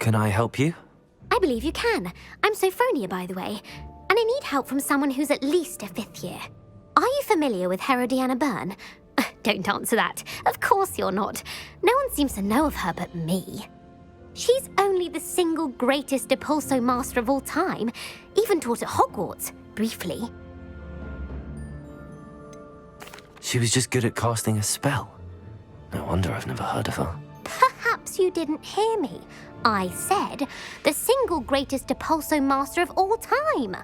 Can I help you? I believe you can. I'm Sophronia, by the way, and I need help from someone who's at least a 5th year. Are you familiar with Herodiana Byrne? Don't answer that. Of course you're not. No one seems to know of her but me. She's only the single greatest Depulso master of all time, even taught at Hogwarts, briefly. She was just good at casting a spell. No wonder I've never heard of her. Perhaps you didn't hear me. I said the single greatest Depulso master of all time.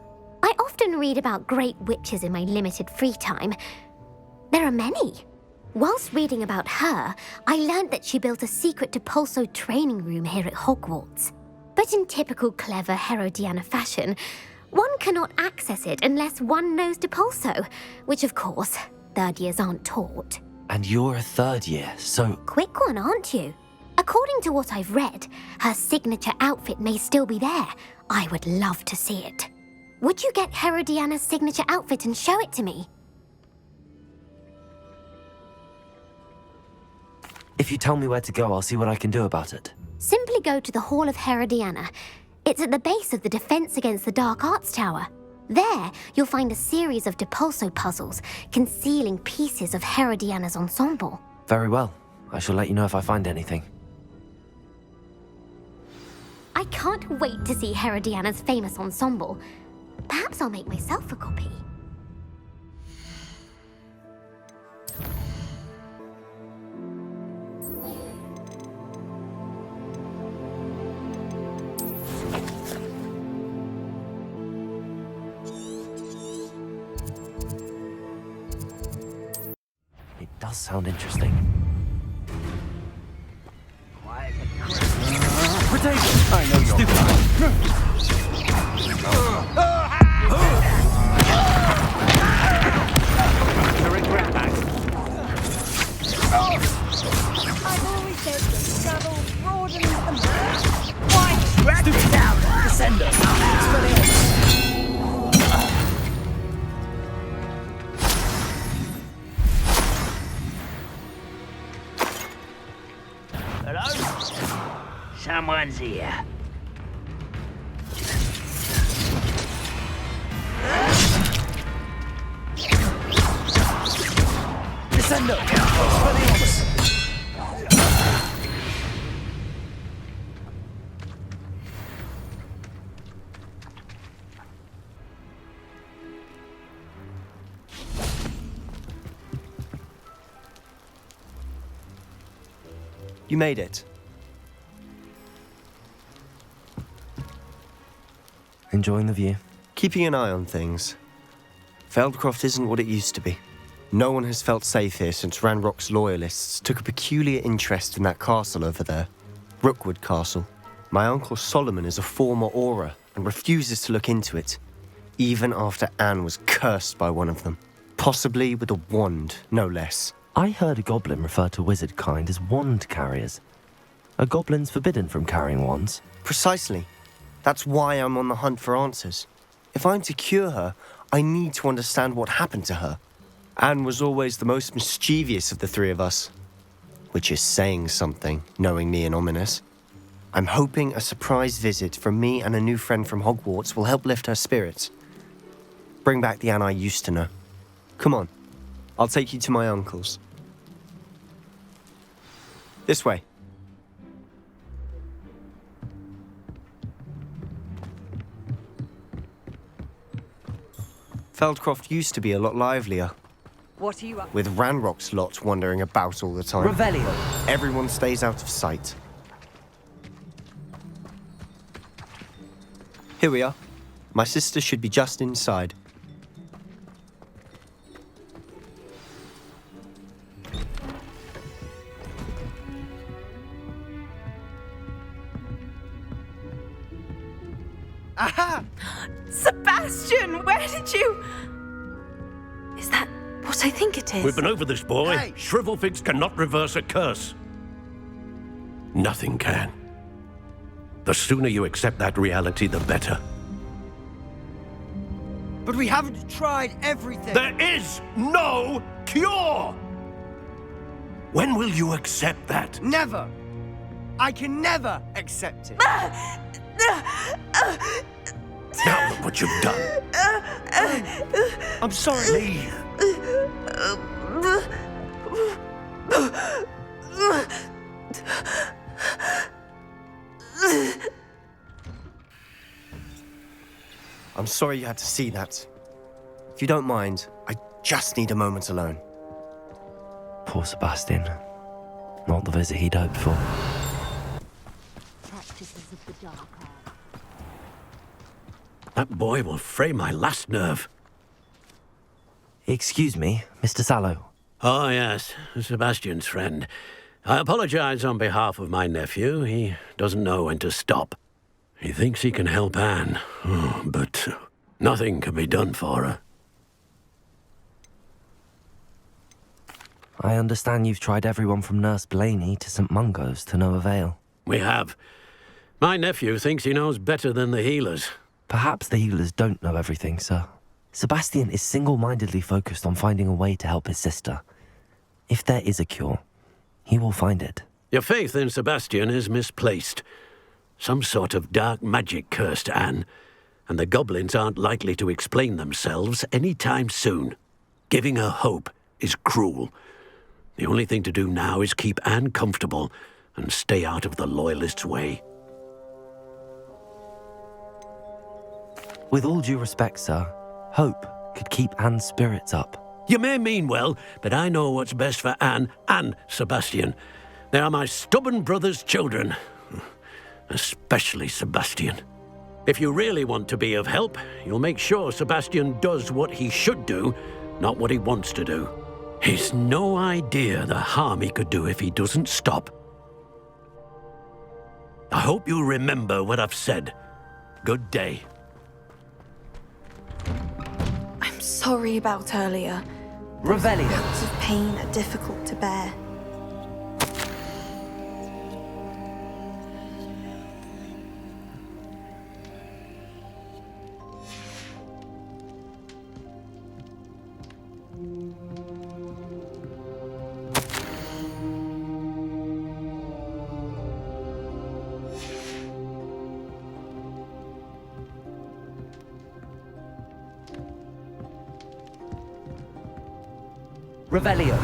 I often read about great witches in my limited free time. There are many. Whilst reading about her, I learned that she built a secret Depulso training room here at Hogwarts. But in typical clever Herodiana fashion, one cannot access it unless one knows Depulso, which of course, 3rd years aren't taught. And you're a 3rd year, so... Quick one, aren't you? According to what I've read, her signature outfit may still be there. I would love to see it. Would you get Herodiana's signature outfit and show it to me? If you tell me where to go, I'll see what I can do about it. Simply go to the Hall of Herodiana. It's at the base of the Defense Against the Dark Arts Tower. There, you'll find a series of Depulso puzzles concealing pieces of Herodiana's ensemble. Very well. I shall let you know if I find anything. I can't wait to see Herodiana's famous ensemble. Perhaps I'll make myself a copy. It does sound interesting. Potato! I know you're to regret that. I've always said that travel broadens the mind. Why drag it down? Descend us. Hello? Someone's here. Descendo! Expelliarmus! You made it. Enjoying the view? Keeping an eye on things. Feldcroft isn't what it used to be. No one has felt safe here since Ranrock's loyalists took a peculiar interest in that castle over there. Rookwood Castle. My uncle Solomon is a former Auror and refuses to look into it, even after Anne was cursed by one of them. Possibly with a wand, no less. I heard a goblin refer to wizard kind as wand carriers. Are goblins forbidden from carrying wands? Precisely. That's why I'm on the hunt for answers. If I'm to cure her, I need to understand what happened to her. Anne was always the most mischievous of the three of us. Which is saying something, knowing me and Ominous. I'm hoping a surprise visit from me and a new friend from Hogwarts will help lift her spirits. Bring back the Anne I used to know. Come on, I'll take you to my uncle's. This way. Feldcroft used to be a lot livelier. What are you up? With Ranrock's lot wandering about all the time. Revelio. Everyone stays out of sight. Here we are. My sister should be just inside. Aha! Sebastian, where did you... Is that what I think it is? We've been over this, boy. Hey. Shrivelfigs cannot reverse a curse. Nothing can. The sooner you accept that reality, the better. But we haven't tried everything. There is no cure! When will you accept that? Never. I can never accept it. Now look what you've done. I'm sorry. Leave. I'm sorry you had to see that. If you don't mind, I just need a moment alone. Poor Sebastian. Not the visit he'd hoped for. Practices of the dark art. That boy will fray my last nerve. Excuse me, Mr. Sallow. Oh, yes, Sebastian's friend. I apologize on behalf of my nephew. He doesn't know when to stop. He thinks he can help Anne, but nothing can be done for her. I understand you've tried everyone from Nurse Blaney to St. Mungo's to no avail. We have. My nephew thinks he knows better than the healers. Perhaps the healers don't know everything, sir. Sebastian is single-mindedly focused on finding a way to help his sister. If there is a cure, he will find it. Your faith in Sebastian is misplaced. Some sort of dark magic cursed Anne, and the goblins aren't likely to explain themselves any time soon. Giving her hope is cruel. The only thing to do now is keep Anne comfortable and stay out of the Loyalists' way. With all due respect, sir, hope could keep Anne's spirits up. You may mean well, but I know what's best for Anne and Sebastian. They are my stubborn brother's children. Especially Sebastian. If you really want to be of help, you'll make sure Sebastian does what he should do, not what he wants to do. He's no idea the harm he could do if he doesn't stop. I hope you remember what I've said. Good day. I'm sorry about earlier. Revelio. Bouts of pain are difficult to bear. Revelio.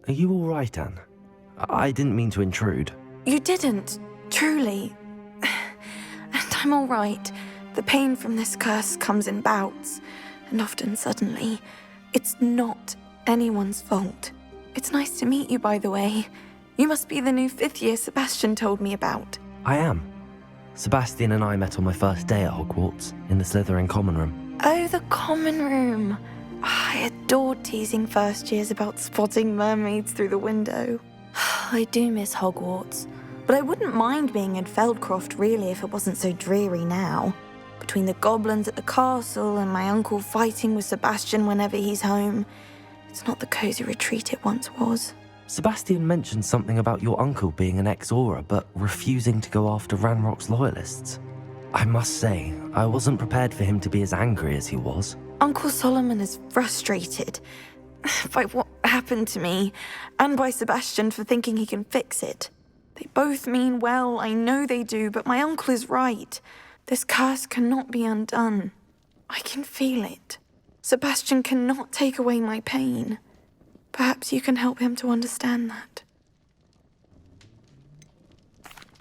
Are you all right, Anne? I didn't mean to intrude. You didn't, truly. And I'm all right. The pain from this curse comes in bouts, and often suddenly. It's not anyone's fault. It's nice to meet you, by the way. You must be the new 5th year Sebastian told me about. I am. Sebastian and I met on my first day at Hogwarts, in the Slytherin common room. Oh, the common room. I adored teasing first years about spotting mermaids through the window. I do miss Hogwarts, but I wouldn't mind being in Feldcroft really if it wasn't so dreary now. Between the goblins at the castle and my uncle fighting with Sebastian whenever he's home, it's not the cozy retreat it once was. Sebastian mentioned something about your uncle being an ex-Auror, but refusing to go after Ranrock's loyalists. I must say, I wasn't prepared for him to be as angry as he was. Uncle Solomon is frustrated by what happened to me, and by Sebastian for thinking he can fix it. They both mean well, I know they do, but my uncle is right. This curse cannot be undone. I can feel it. Sebastian cannot take away my pain. Perhaps you can help him to understand that.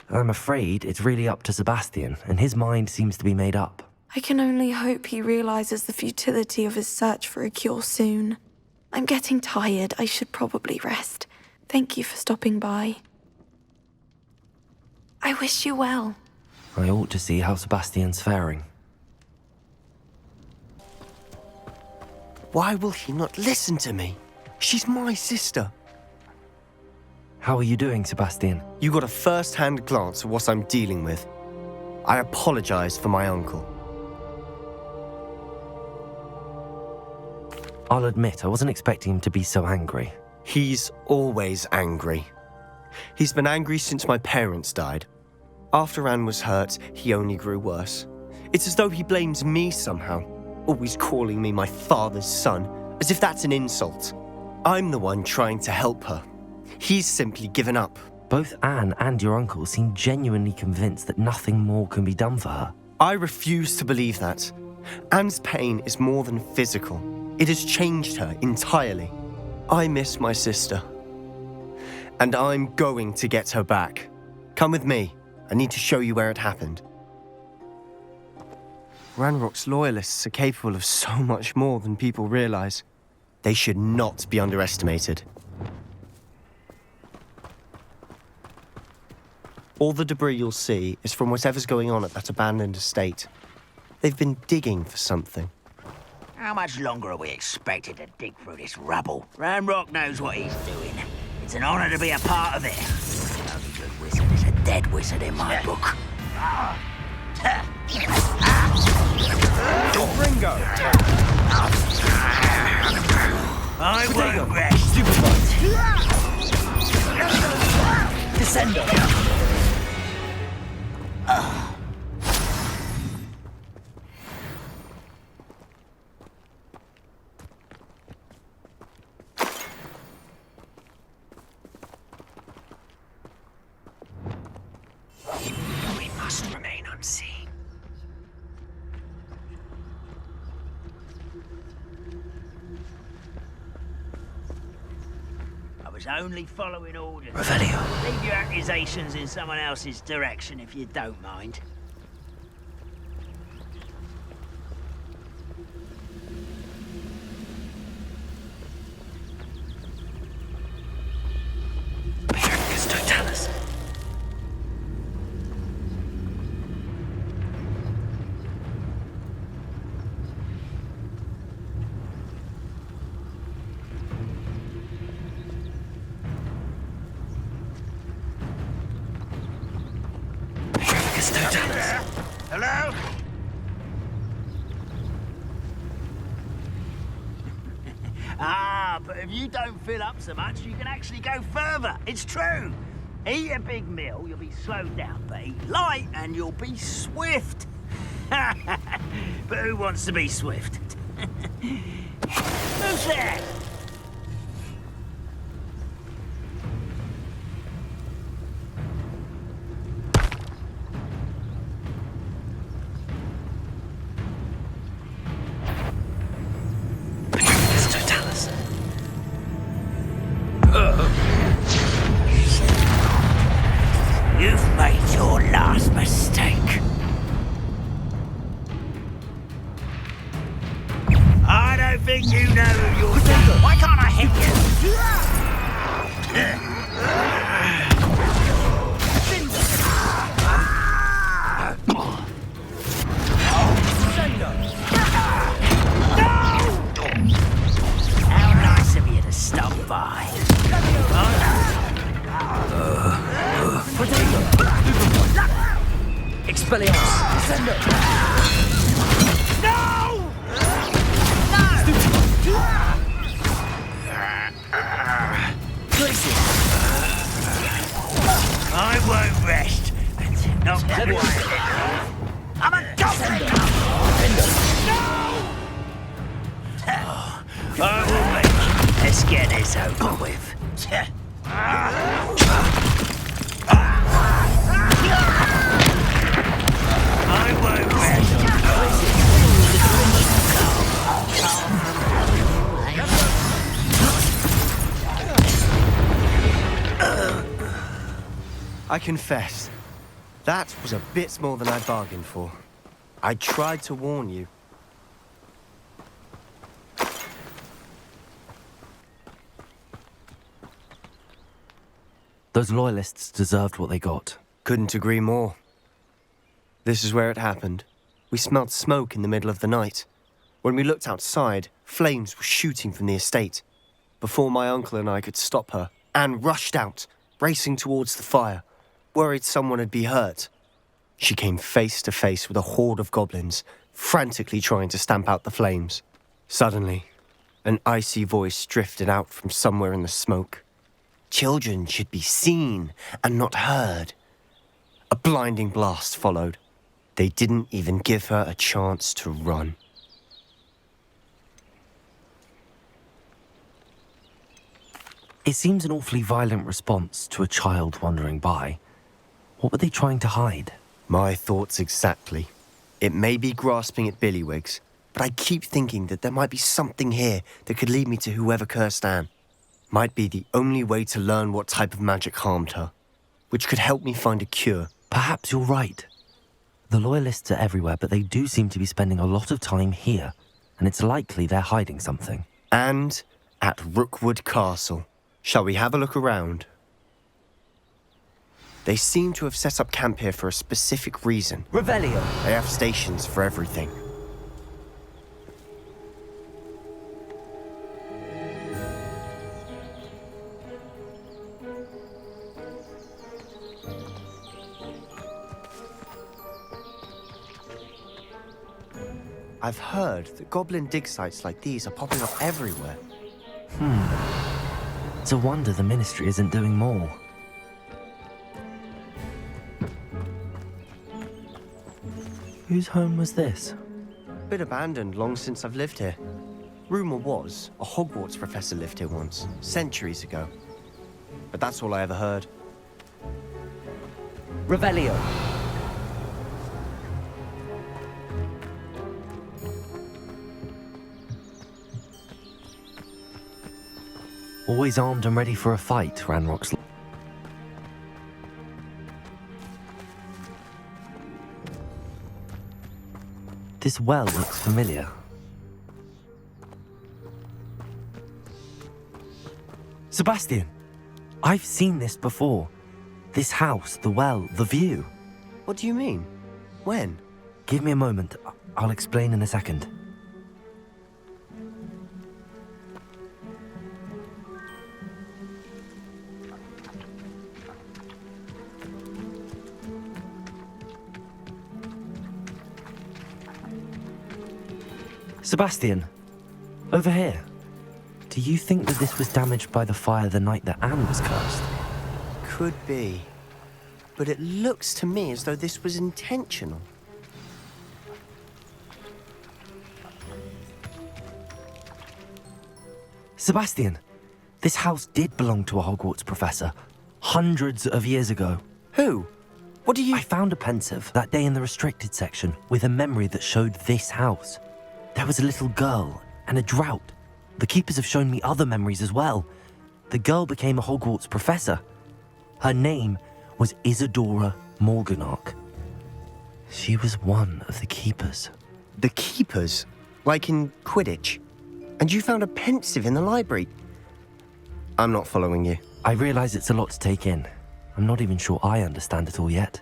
I'm afraid it's really up to Sebastian, and his mind seems to be made up. I can only hope he realizes the futility of his search for a cure soon. I'm getting tired. I should probably rest. Thank you for stopping by. I wish you well. I ought to see how Sebastian's faring. Why will he not listen to me? She's my sister. How are you doing, Sebastian? You got a first-hand glance at what I'm dealing with. I apologize for my uncle. I'll admit, I wasn't expecting him to be so angry. He's always angry. He's been angry since my parents died. After Anne was hurt, he only grew worse. It's as though he blames me somehow, always calling me my father's son, as if that's an insult. I'm the one trying to help her. He's simply given up. Both Anne and your uncle seem genuinely convinced that nothing more can be done for her. I refuse to believe that. Anne's pain is more than physical. It has changed her entirely. I miss my sister. And I'm going to get her back. Come with me. I need to show you where it happened. Ranrock's loyalists are capable of so much more than people realize. They should not be underestimated. All the debris you'll see is from whatever's going on at that abandoned estate. They've been digging for something. How much longer are we expected to dig through this rubble? Ranrock knows what he's doing. It's an honor to be a part of it. The only good wizard is a dead wizard in my book. Ringo! I won't rest. Descender! We must remain unseen. I was only following orders. Revelio. Leave your accusations in someone else's direction if you don't mind. Totalis. Totalis. Hello? But if you don't fill up so much, you can actually go further. It's true. Eat a big meal, you'll be slowed down, but eat light and you'll be swift. But who wants to be swift? Who's there? Totalis. You've made your last mistake. I don't think you know who you're doing. Why can't I hit How nice of you to stop by. Expelliarmus! Descender! No! I won't rest until not quiet. I'm a goblin! No! I will make it. Let's get this over with. I won't I confess, that was a bit more than I bargained for. I tried to warn you. Those loyalists deserved what they got. Couldn't agree more. This is where it happened. We smelled smoke in the middle of the night. When we looked outside, flames were shooting from the estate. Before my uncle and I could stop her, Anne rushed out, racing towards the fire, worried someone had been hurt. She came face to face with a horde of goblins, frantically trying to stamp out the flames. Suddenly, an icy voice drifted out from somewhere in the smoke. Children should be seen and not heard. A blinding blast followed. They didn't even give her a chance to run. It seems an awfully violent response to a child wandering by. What were they trying to hide? My thoughts exactly. It may be grasping at Billywigs, but I keep thinking that there might be something here that could lead me to whoever cursed Anne. Might be the only way to learn what type of magic harmed her, which could help me find a cure. Perhaps you're right. The Loyalists are everywhere, but they do seem to be spending a lot of time here, and it's likely they're hiding something. And at Rookwood Castle. Shall we have a look around? They seem to have set up camp here for a specific reason. Revelio. They have stations for everything. I've heard that goblin dig sites like these are popping up everywhere. It's a wonder the Ministry isn't doing more. Whose home was this? Been abandoned long since I've lived here. Rumour was a Hogwarts professor lived here once, centuries ago. But that's all I ever heard. Revelio. Always armed and ready for a fight, Ranrock's. This well looks familiar. Sebastian! I've seen this before. This house, the well, the view. What do you mean? When? Give me a moment. I'll explain in a second. Sebastian, over here. Do you think that this was damaged by the fire the night that Anne was cursed? Could be. But it looks to me as though this was intentional. Sebastian, this house did belong to a Hogwarts professor, hundreds of years ago. Who? What do you... I found a pensive that day in the restricted section with a memory that showed this house. There was a little girl and a drought. The keepers have shown me other memories as well. The girl became a Hogwarts professor. Her name was Isadora Morganach. She was one of the keepers. The keepers? Like in Quidditch? And you found a pensive in the library? I'm not following you. I realize it's a lot to take in. I'm not even sure I understand it all yet.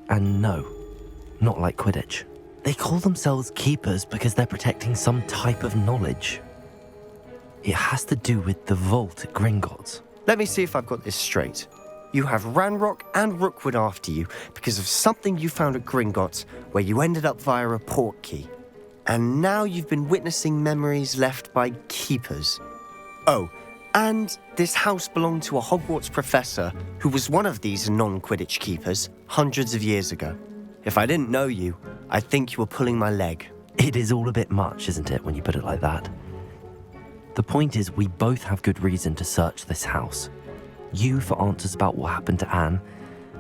And no, not like Quidditch. They call themselves keepers because they're protecting some type of knowledge. It has to do with the vault at Gringotts. Let me see if I've got this straight. You have Ranrock and Rookwood after you because of something you found at Gringotts where you ended up via a portkey. And now you've been witnessing memories left by keepers. Oh, and this house belonged to a Hogwarts professor who was one of these non-Quidditch keepers hundreds of years ago. If I didn't know you, I'd think you were pulling my leg. It is all a bit much, isn't it, when you put it like that? The point is, we both have good reason to search this house. You for answers about what happened to Anne,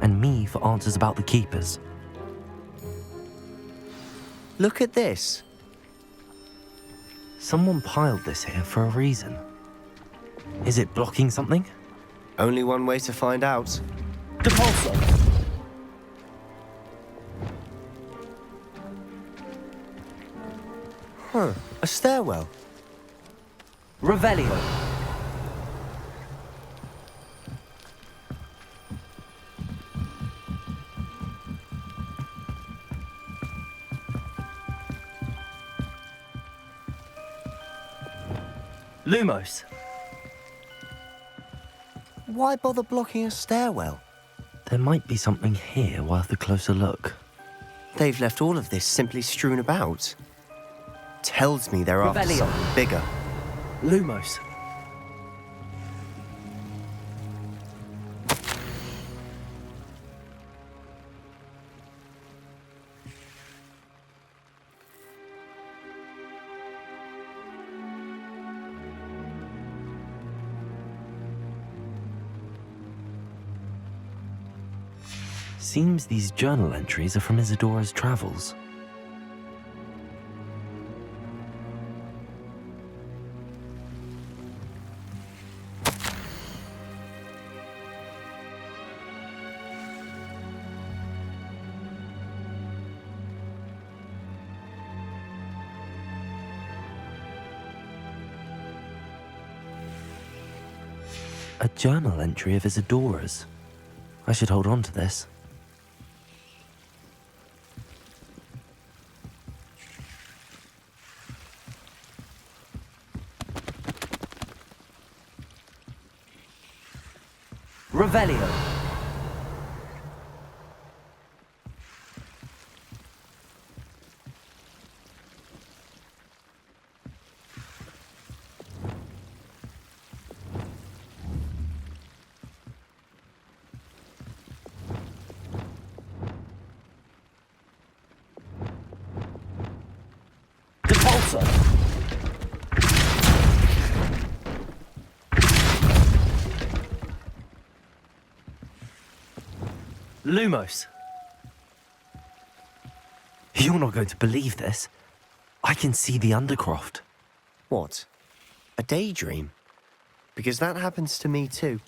and me for answers about the keepers. Look at this. Someone piled this here for a reason. Is it blocking something? Only one way to find out. Depulso. Huh, a stairwell. Revelio. Lumos. Why bother blocking a stairwell? There might be something here worth a closer look. They've left all of this simply strewn about. Tells me they're after Revelio. something bigger. Lumos. seems these journal entries are from Isadora's travels. A journal entry of Isadora's. I should hold on to this. Revelio. Depulso. Lumos. You're not going to believe this. I can see the Undercroft. What? A daydream? Because that happens to me too.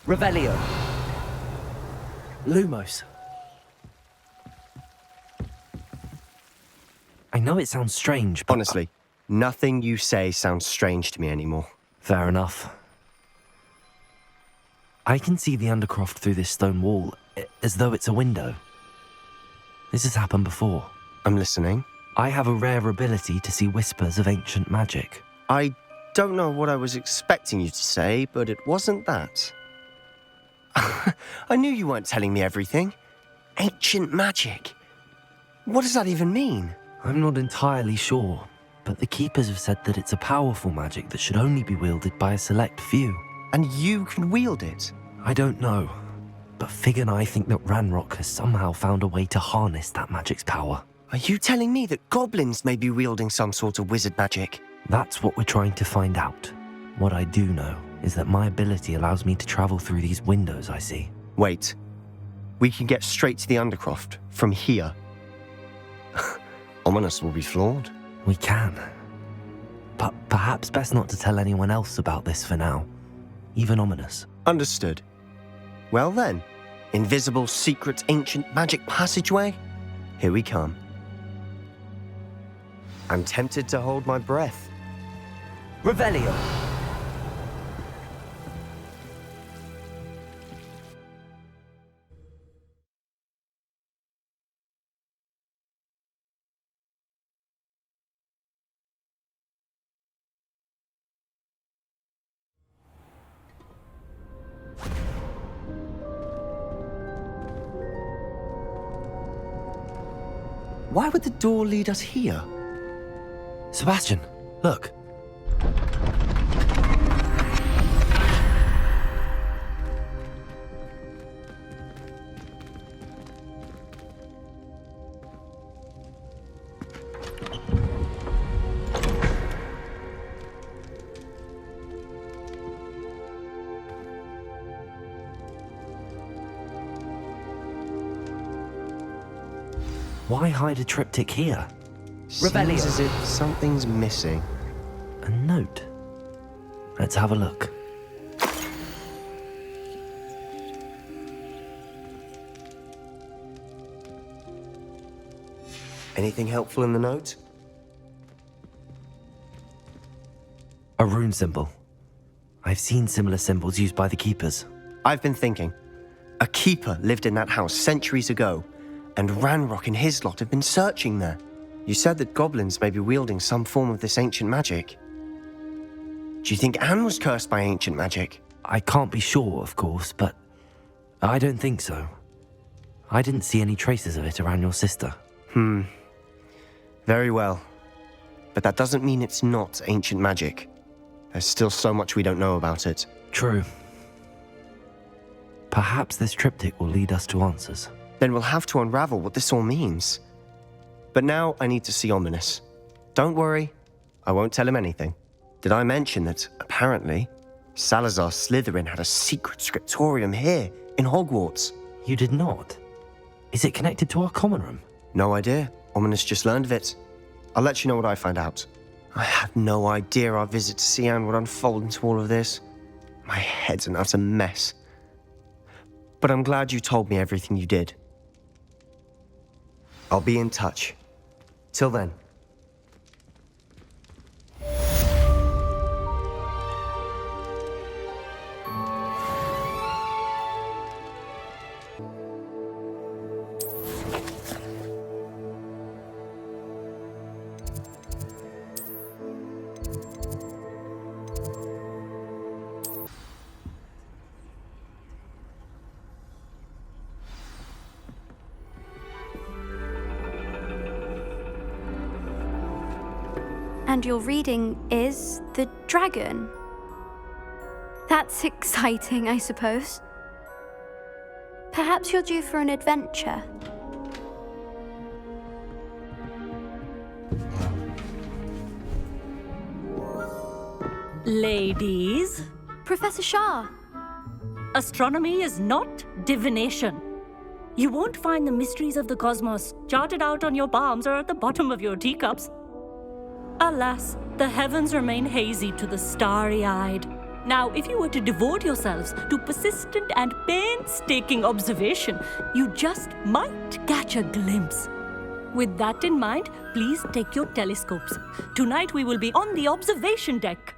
Revelio. Lumos. I know it sounds strange, but... Honestly, nothing you say sounds strange to me anymore. Fair enough. I can see the Undercroft through this stone wall, as though it's a window. This has happened before. I'm listening. I have a rare ability to see whispers of ancient magic. I don't know what I was expecting you to say, but it wasn't that. I knew you weren't telling me everything. Ancient magic. What does that even mean? I'm not entirely sure, but the Keepers have said that it's a powerful magic that should only be wielded by a select few. And you can wield it? I don't know, but Fig and I think that Ranrock has somehow found a way to harness that magic's power. Are you telling me that goblins may be wielding some sort of wizard magic? That's what we're trying to find out. What I do know is that my ability allows me to travel through these windows I see. Wait. We can get straight to the Undercroft from here. Ominous will be flawed. We can. But perhaps best not to tell anyone else about this for now. Even Ominous. Understood. Well then, invisible, secret, ancient magic passageway? Here we come. I'm tempted to hold my breath. Revelio. Why would the door lead us here? Sebastian, look. Why hide a triptych here? Seems Revelio. as if something's missing. A note. Let's have a look. Anything helpful in the note? A rune symbol. I've seen similar symbols used by the Keepers. I've been thinking. A keeper lived in that house centuries ago, and Ranrock and his lot have been searching there. You said that goblins may be wielding some form of this ancient magic. Do you think Anne was cursed by ancient magic? I can't be sure, of course, but I don't think so. I didn't see any traces of it around your sister. Very well. But that doesn't mean it's not ancient magic. There's still so much we don't know about it. True. Perhaps this triptych will lead us to answers. Then we'll have to unravel what this all means. But now I need to see Ominous. Don't worry, I won't tell him anything. Did I mention that, apparently, Salazar Slytherin had a secret scriptorium here in Hogwarts. You did not? Is it connected to our common room? No idea. Ominous just learned of it. I'll let you know what I find out. I had no idea our visit to Cian would unfold into all of this. My head's an utter mess. But I'm glad you told me everything you did. I'll be in touch. Till then. And your reading is The Dragon. That's exciting, I suppose. Perhaps you're due for an adventure. Ladies, Professor Shah, astronomy is not divination. You won't find the mysteries of the cosmos charted out on your palms or at the bottom of your teacups. Alas, the heavens remain hazy to the starry-eyed. Now, if you were to devote yourselves to persistent and painstaking observation, you just might catch a glimpse. With that in mind, please take your telescopes. Tonight we will be on the observation deck.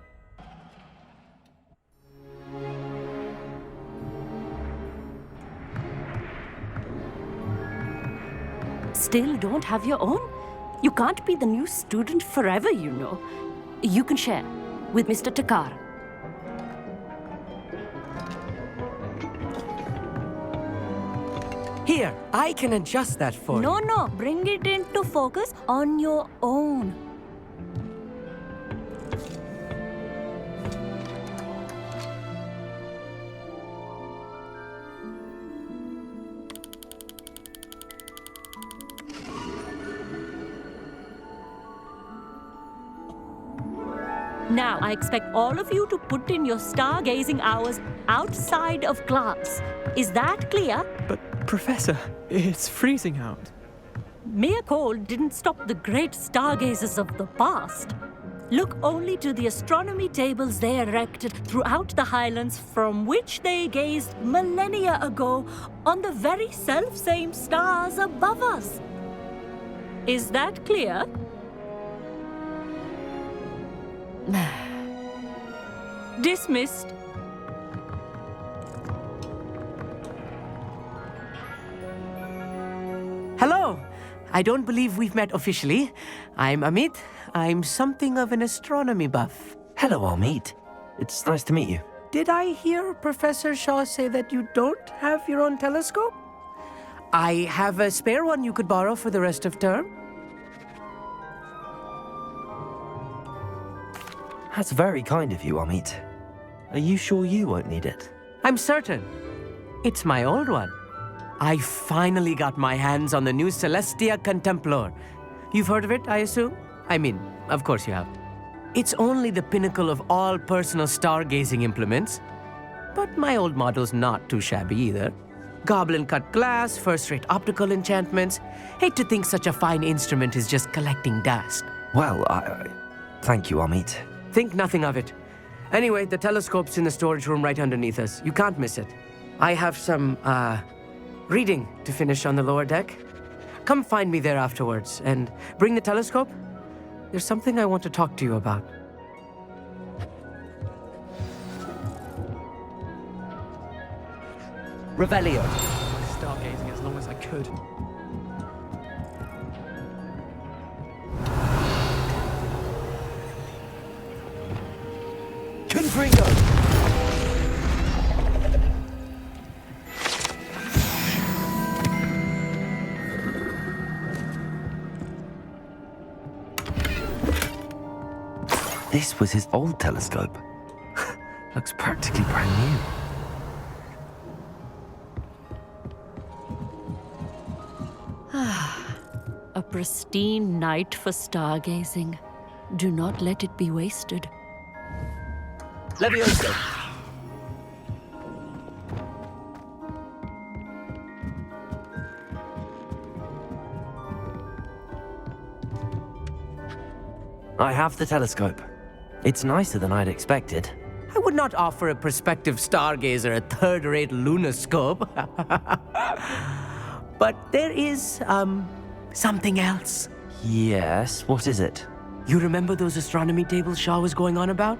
Still don't have your own? You can't be the new student forever, you know. You can share with Mr. Takar. Here, I can adjust that for you. No, bring it into focus on your own. Now, I expect all of you to put in your stargazing hours outside of class. Is that clear? But, Professor, it's freezing out. Mere cold didn't stop the great stargazers of the past. Look only to the astronomy tables they erected throughout the Highlands from which they gazed millennia ago on the very self-same stars above us. Is that clear? Dismissed. Hello! I don't believe we've met officially. I'm Amit. I'm something of an astronomy buff. Hello, Amit. It's nice to meet you. Did I hear Professor Shaw say that you don't have your own telescope? I have a spare one you could borrow for the rest of term. That's very kind of you, Amit. Are you sure you won't need it? I'm certain. It's my old one. I finally got my hands on the new Celestia Contemplar. You've heard of it, I assume? I mean, of course you have. It's only the pinnacle of all personal stargazing implements. But my old model's not too shabby either. Goblin cut glass, first-rate optical enchantments. Hate to think such a fine instrument is just collecting dust. Well, thank you, Amit. Think nothing of it. Anyway, the telescope's in the storage room right underneath us. You can't miss it. I have some, reading to finish on the lower deck. Come find me there afterwards, and bring the telescope. There's something I want to talk to you about. Revelio. Stargazing as long as I could. Confringo! This was his old telescope. Looks practically brand new. A pristine night for stargazing. Do not let it be wasted. Levioso! I have the telescope. It's nicer than I'd expected. I would not offer a prospective stargazer a third-rate lunoscope. But there is, something else. Yes, what is it? You remember those astronomy tables Shaw was going on about?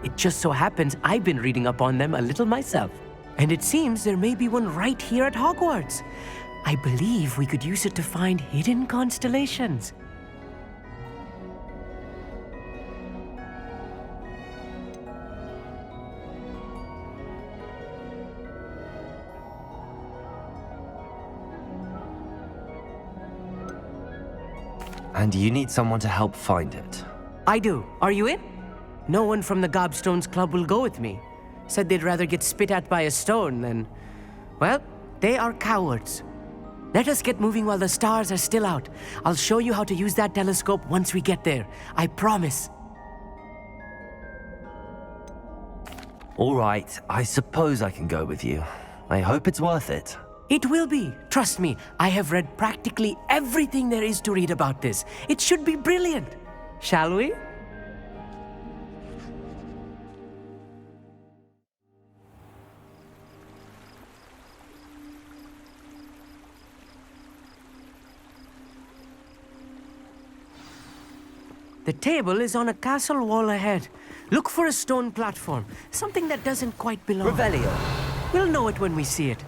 It just so happens I've been reading up on them a little myself. And it seems there may be one right here at Hogwarts. I believe we could use it to find hidden constellations. And you need someone to help find it. I do. Are you in? No one from the Gobstones Club will go with me. Said they'd rather get spit at by a stone than... Well, they are cowards. Let us get moving while the stars are still out. I'll show you how to use that telescope once we get there. I promise. All right, I suppose I can go with you. I hope it's worth it. It will be. Trust me, I have read practically everything there is to read about this. It should be brilliant. Shall we? The table is on a castle wall ahead. Look for a stone platform, something that doesn't quite belong. Revelio. We'll know it when we see it.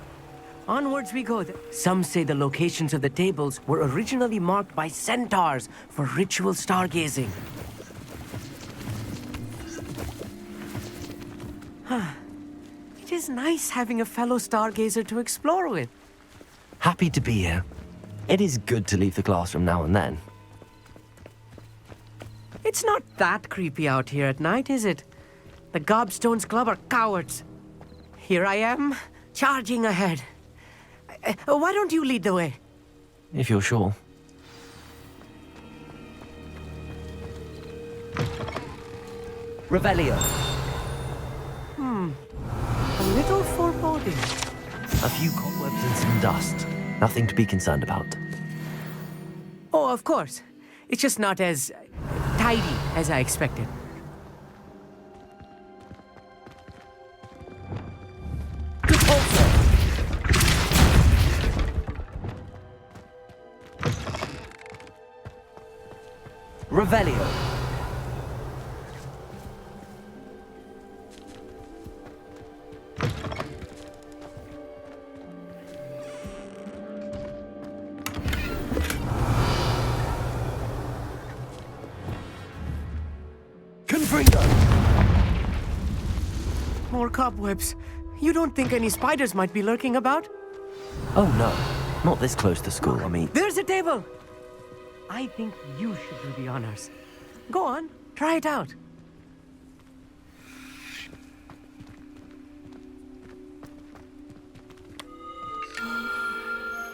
Onwards we go. Some say the locations of the tables were originally marked by centaurs for ritual stargazing. It is nice having a fellow stargazer to explore with. Happy to be here. It is good to leave the classroom now and then. It's not that creepy out here at night, is it? The Gobstones Club are cowards. Here I am, charging ahead. Why don't you lead the way? If you're sure. Revelio. A little foreboding. A few cobwebs and some dust. Nothing to be concerned about. Oh, of course. It's just not as tidy as I expected. Revelio. More cobwebs. You don't think any spiders might be lurking about? Oh no, not this close to school, I mean. There's a table! I think you should do the honors. Go on, try it out.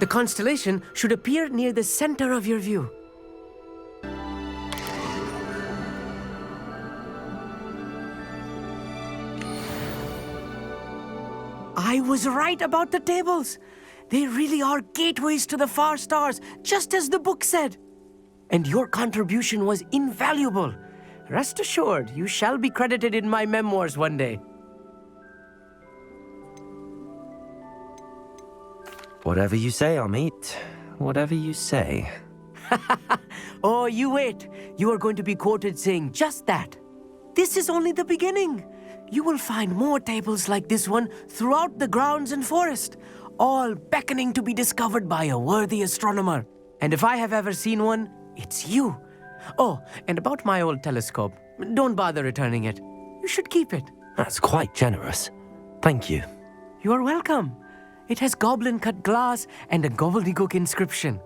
The constellation should appear near the center of your view. I was right about the tables. They really are gateways to the far stars, just as the book said. And your contribution was invaluable. Rest assured, you shall be credited in my memoirs one day. Whatever you say, Amit. Whatever you say. Oh, you wait. You are going to be quoted saying just that. This is only the beginning. You will find more tables like this one throughout the grounds and forest, all beckoning to be discovered by a worthy astronomer. And if I have ever seen one, it's you. Oh, and about my old telescope, don't bother returning it. You should keep it. That's quite generous. Thank you. You are welcome. It has goblin-cut glass and a gobbledygook inscription.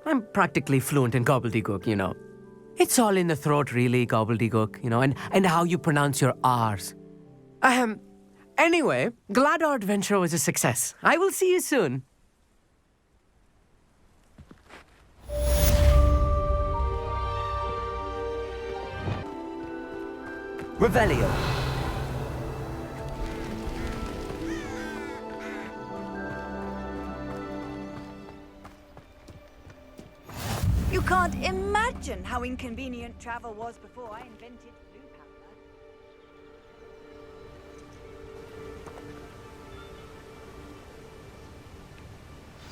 I'm practically fluent in gobbledygook, you know. It's all in the throat, really, gobbledygook, you know, and how you pronounce your R's. Anyway, glad our adventure was a success. I will see you soon. Revelio. You can't imagine how inconvenient travel was before I invented blue powder.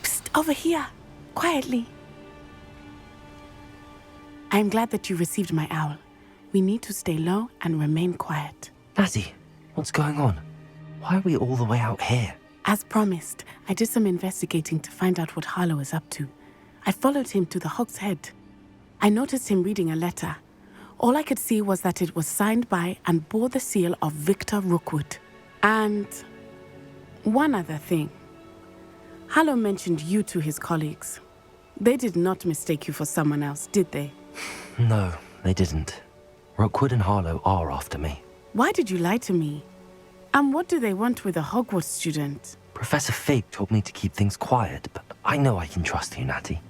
Psst, over here. Quietly. I'm glad that you received my owl. We need to stay low and remain quiet. Natty, what's going on? Why are we all the way out here? As promised, I did some investigating to find out what Harlow is up to. I followed him to the Hog's Head. I noticed him reading a letter. All I could see was that it was signed by and bore the seal of Victor Rookwood. And one other thing. Harlow mentioned you to his colleagues. They did not mistake you for someone else, did they? No, they didn't. Rookwood and Harlow are after me. Why did you lie to me? And what do they want with a Hogwarts student? Professor Fig told me to keep things quiet, but I know I can trust you, Natty.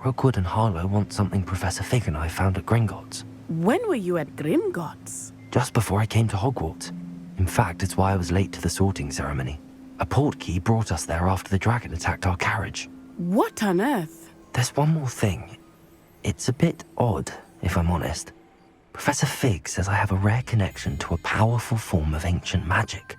Rookwood and Harlow want something Professor Fig and I found at Gringotts. When were you at Gringotts? Just before I came to Hogwarts. In fact, it's why I was late to the sorting ceremony. A portkey brought us there after the dragon attacked our carriage. What on earth? There's one more thing. It's a bit odd, if I'm honest. Professor Fig says I have a rare connection to a powerful form of ancient magic.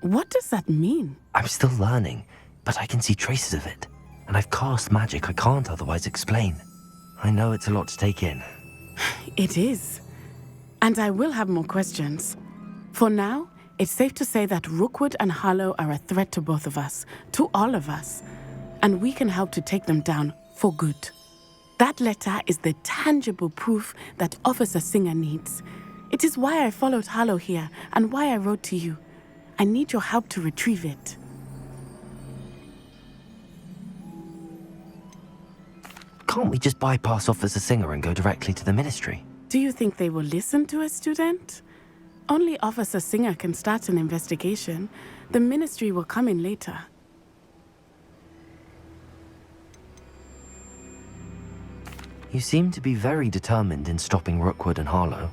What does that mean? I'm still learning, but I can see traces of it. And I've cast magic I can't otherwise explain. I know it's a lot to take in. It is. And I will have more questions. For now, it's safe to say that Rookwood and Harlow are a threat to both of us, to all of us. And we can help to take them down for good. That letter is the tangible proof that Officer Singer needs. It is why I followed Harlow here and why I wrote to you. I need your help to retrieve it. Can't we just bypass Officer Singer and go directly to the Ministry? Do you think they will listen to a student? Only Officer Singer can start an investigation. The Ministry will come in later. You seem to be very determined in stopping Rookwood and Harlow.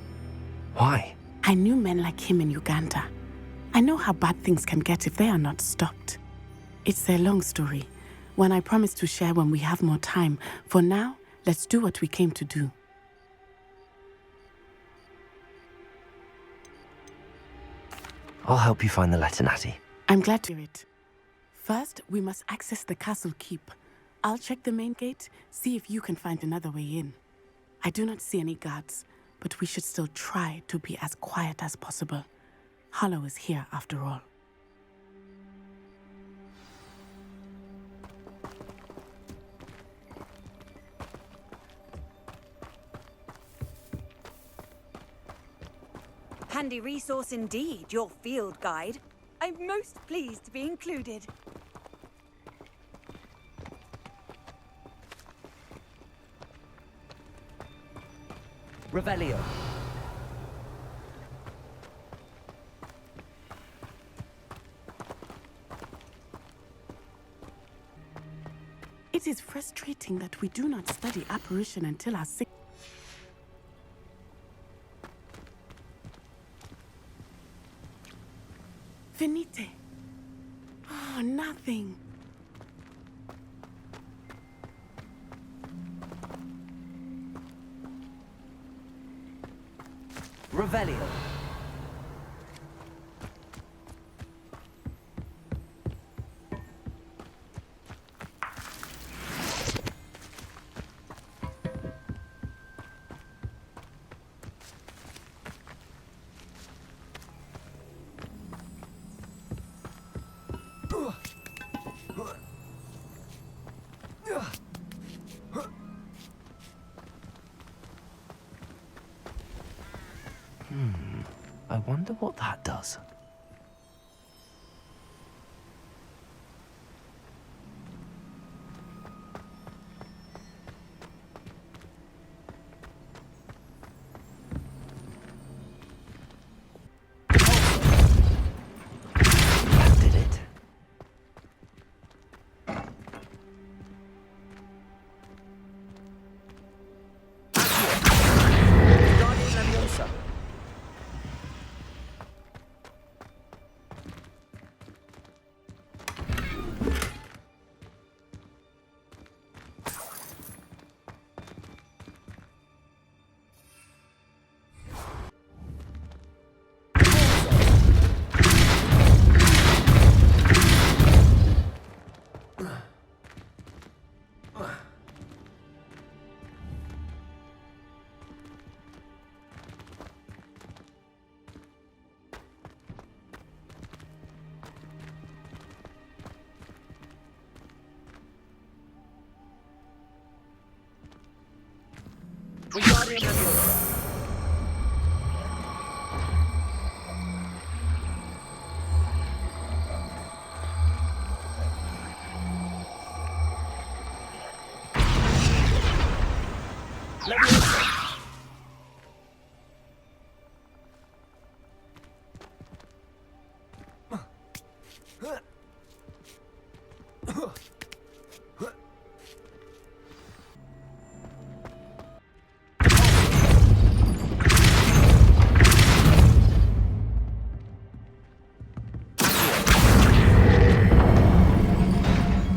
Why? I knew men like him in Uganda. I know how bad things can get if they are not stopped. It's a long story, one I promise to share when we have more time. For now, let's do what we came to do. I'll help you find the letter, Natty. I'm glad to hear it. First, we must access the castle keep. I'll check the main gate, see if you can find another way in. I do not see any guards, but we should still try to be as quiet as possible. Harlow is here after all. Handy resource indeed, your field guide. I'm most pleased to be included. Revelio. It is frustrating that we do not study apparition until our sick. Venite. Oh, nothing. Revelio. I wonder what that does. That did it.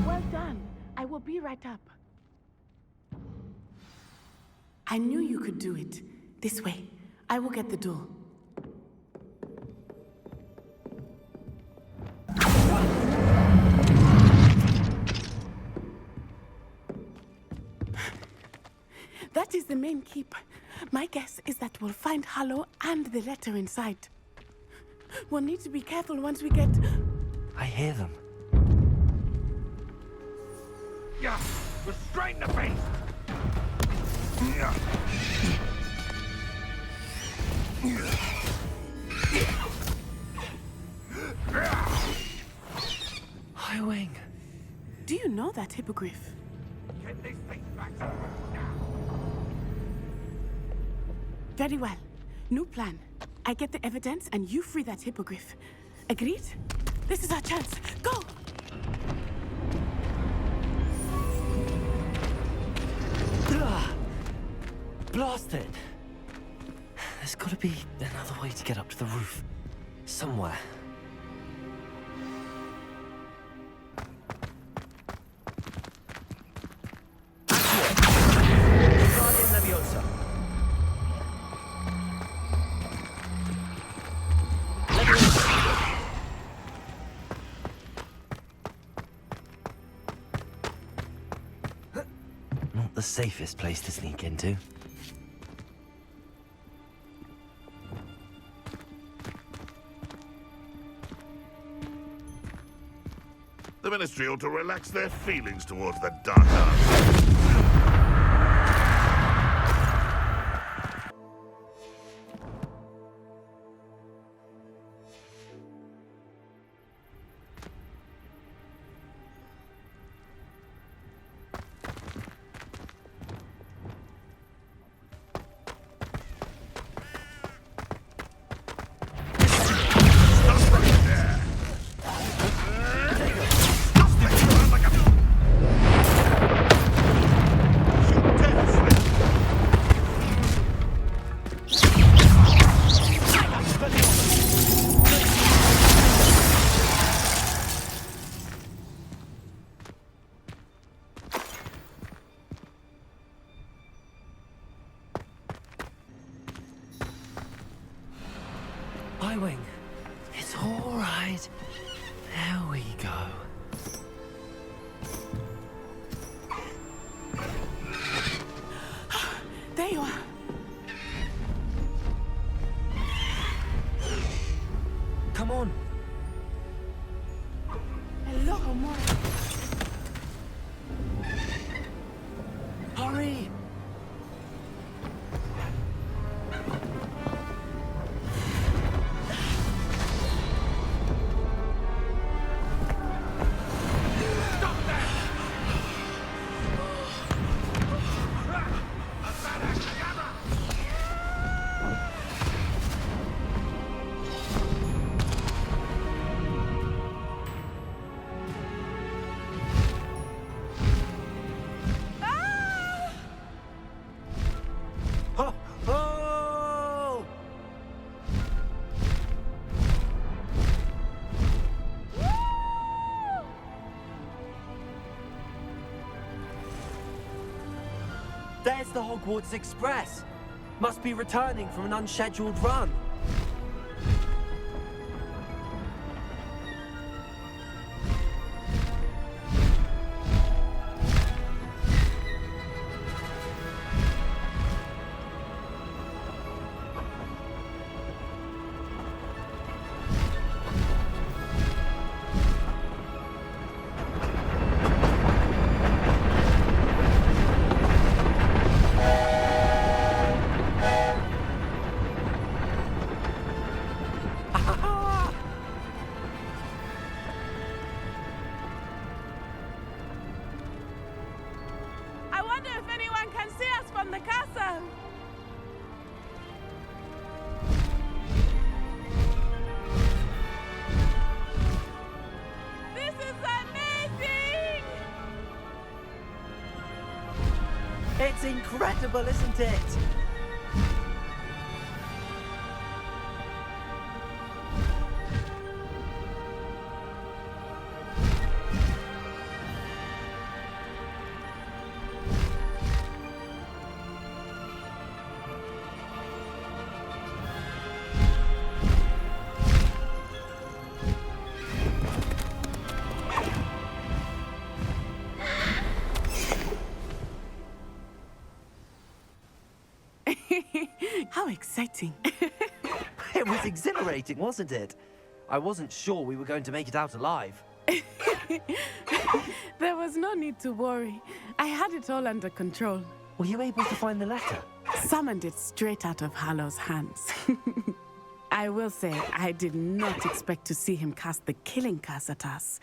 Well done. I will be right up. I knew you could do it. This way. I will get the door. That is the main keep. My guess is that we'll find Hollow and the letter inside. We'll need to be careful once we get... I hear them. Yeah, restrain the beast! Yeah. Highwing. Do you know that hippogriff? Get this thing back to now. Very well. New plan. I get the evidence and you free that hippogriff. Agreed? This is our chance. Go! Blasted! There's gotta be another way to get up to the roof. Somewhere. Not the safest place to sneak into. The Ministry ought to relax their feelings towards the Dark Arts. Highwing. It's all right. There we go. There you are. Come on. Hello, Amor. Hurry! There's the Hogwarts Express. Must be returning from an unscheduled run. wonder if anyone can see us from the castle. This is amazing! It's incredible, isn't it? How exciting. It was exhilarating, wasn't it? I wasn't sure we were going to make it out alive. There was no need to worry. I had it all under control. Were you able to find the letter? Summoned it straight out of Hallow's hands. I will say, I did not expect to see him cast the killing curse at us.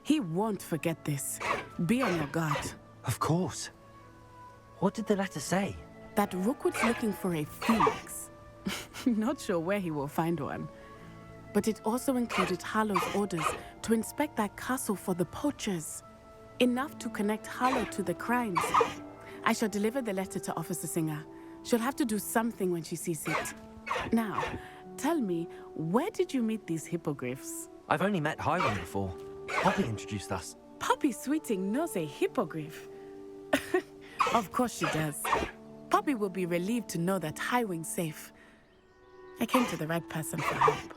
He won't forget this. Be on your guard. Of course. What did the letter say? That Rookwood's looking for a phoenix. Not sure where he will find one. But it also included Hallow's orders to inspect that castle for the poachers. Enough to connect Hallow to the crimes. I shall deliver the letter to Officer Singer. She'll have to do something when she sees it. Now, tell me, where did you meet these hippogriffs? I've only met Highway before. Poppy introduced us. Poppy Sweeting knows a hippogriff. Of course she does. Poppy will be relieved to know that Highwing's safe. I came to the right person for help.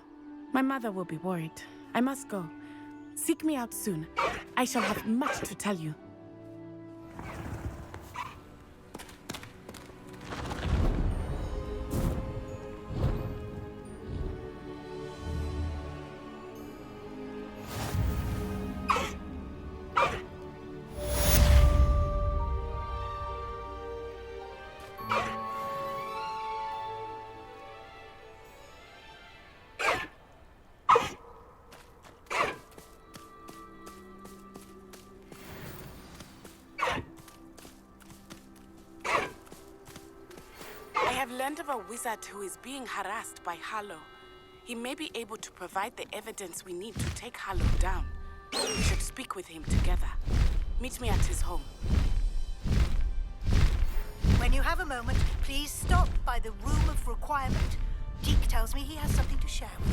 My mother will be worried. I must go. Seek me out soon. I shall have much to tell you. I have learned of a wizard who is being harassed by Hallow. He may be able to provide the evidence we need to take Hallow down. We should speak with him together. Meet me at his home. When you have a moment, please stop by the Room of Requirement. Deke tells me he has something to share with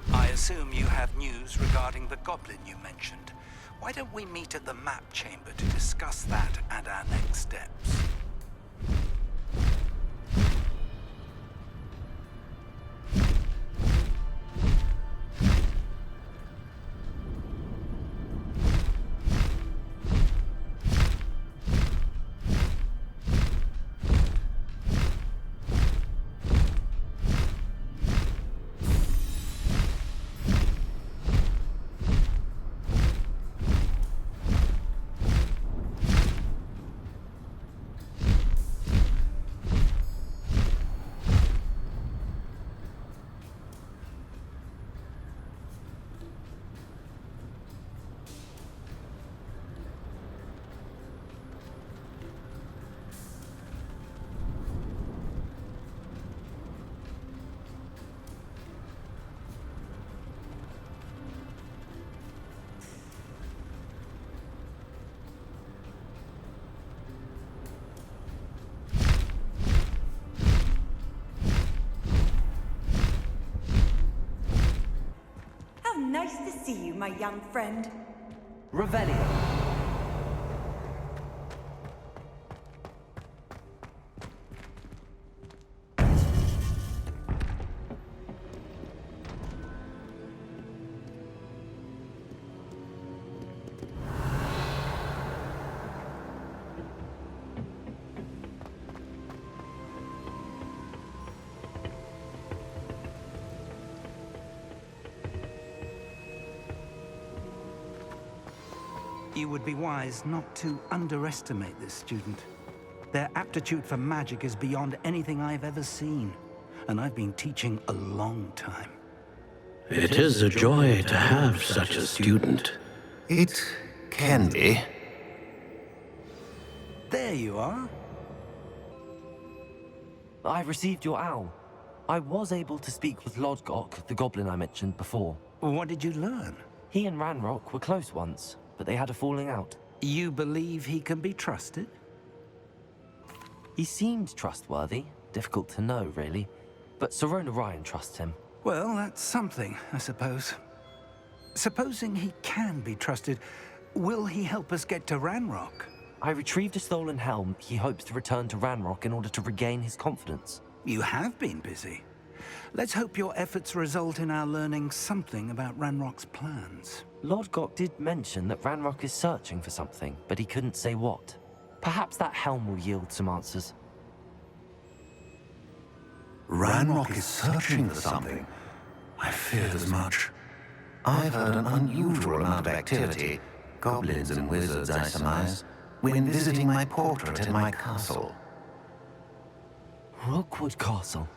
you. I assume you have news regarding the goblin you mentioned. Why don't we meet at the map chamber to discuss that and our next steps? Nice to see you, my young friend. Revelio. You would be wise not to underestimate this student. Their aptitude for magic is beyond anything I've ever seen, and I've been teaching a long time. It is a joy to have such a student. It can be. There you are. I received your owl. I was able to speak with Lodgok, the goblin I mentioned before. What did you learn? He and Ranrock were close once, but they had a falling out. You believe he can be trusted? He seemed trustworthy. Difficult to know, really. But Sirona Ryan trusts him. Well, that's something, I suppose. Supposing he can be trusted, will he help us get to Ranrock? I retrieved a stolen helm. He hopes to return to Ranrock in order to regain his confidence. You have been busy. Let's hope your efforts result in our learning something about Ranrock's plans. Lodgok did mention that Ranrock is searching for something, but he couldn't say what. Perhaps that helm will yield some answers. Ranrock is searching for something. I feared as much. I've heard an unusual amount of activity, goblins and wizards, I surmise, when visiting my portrait in my castle. Rookwood Castle?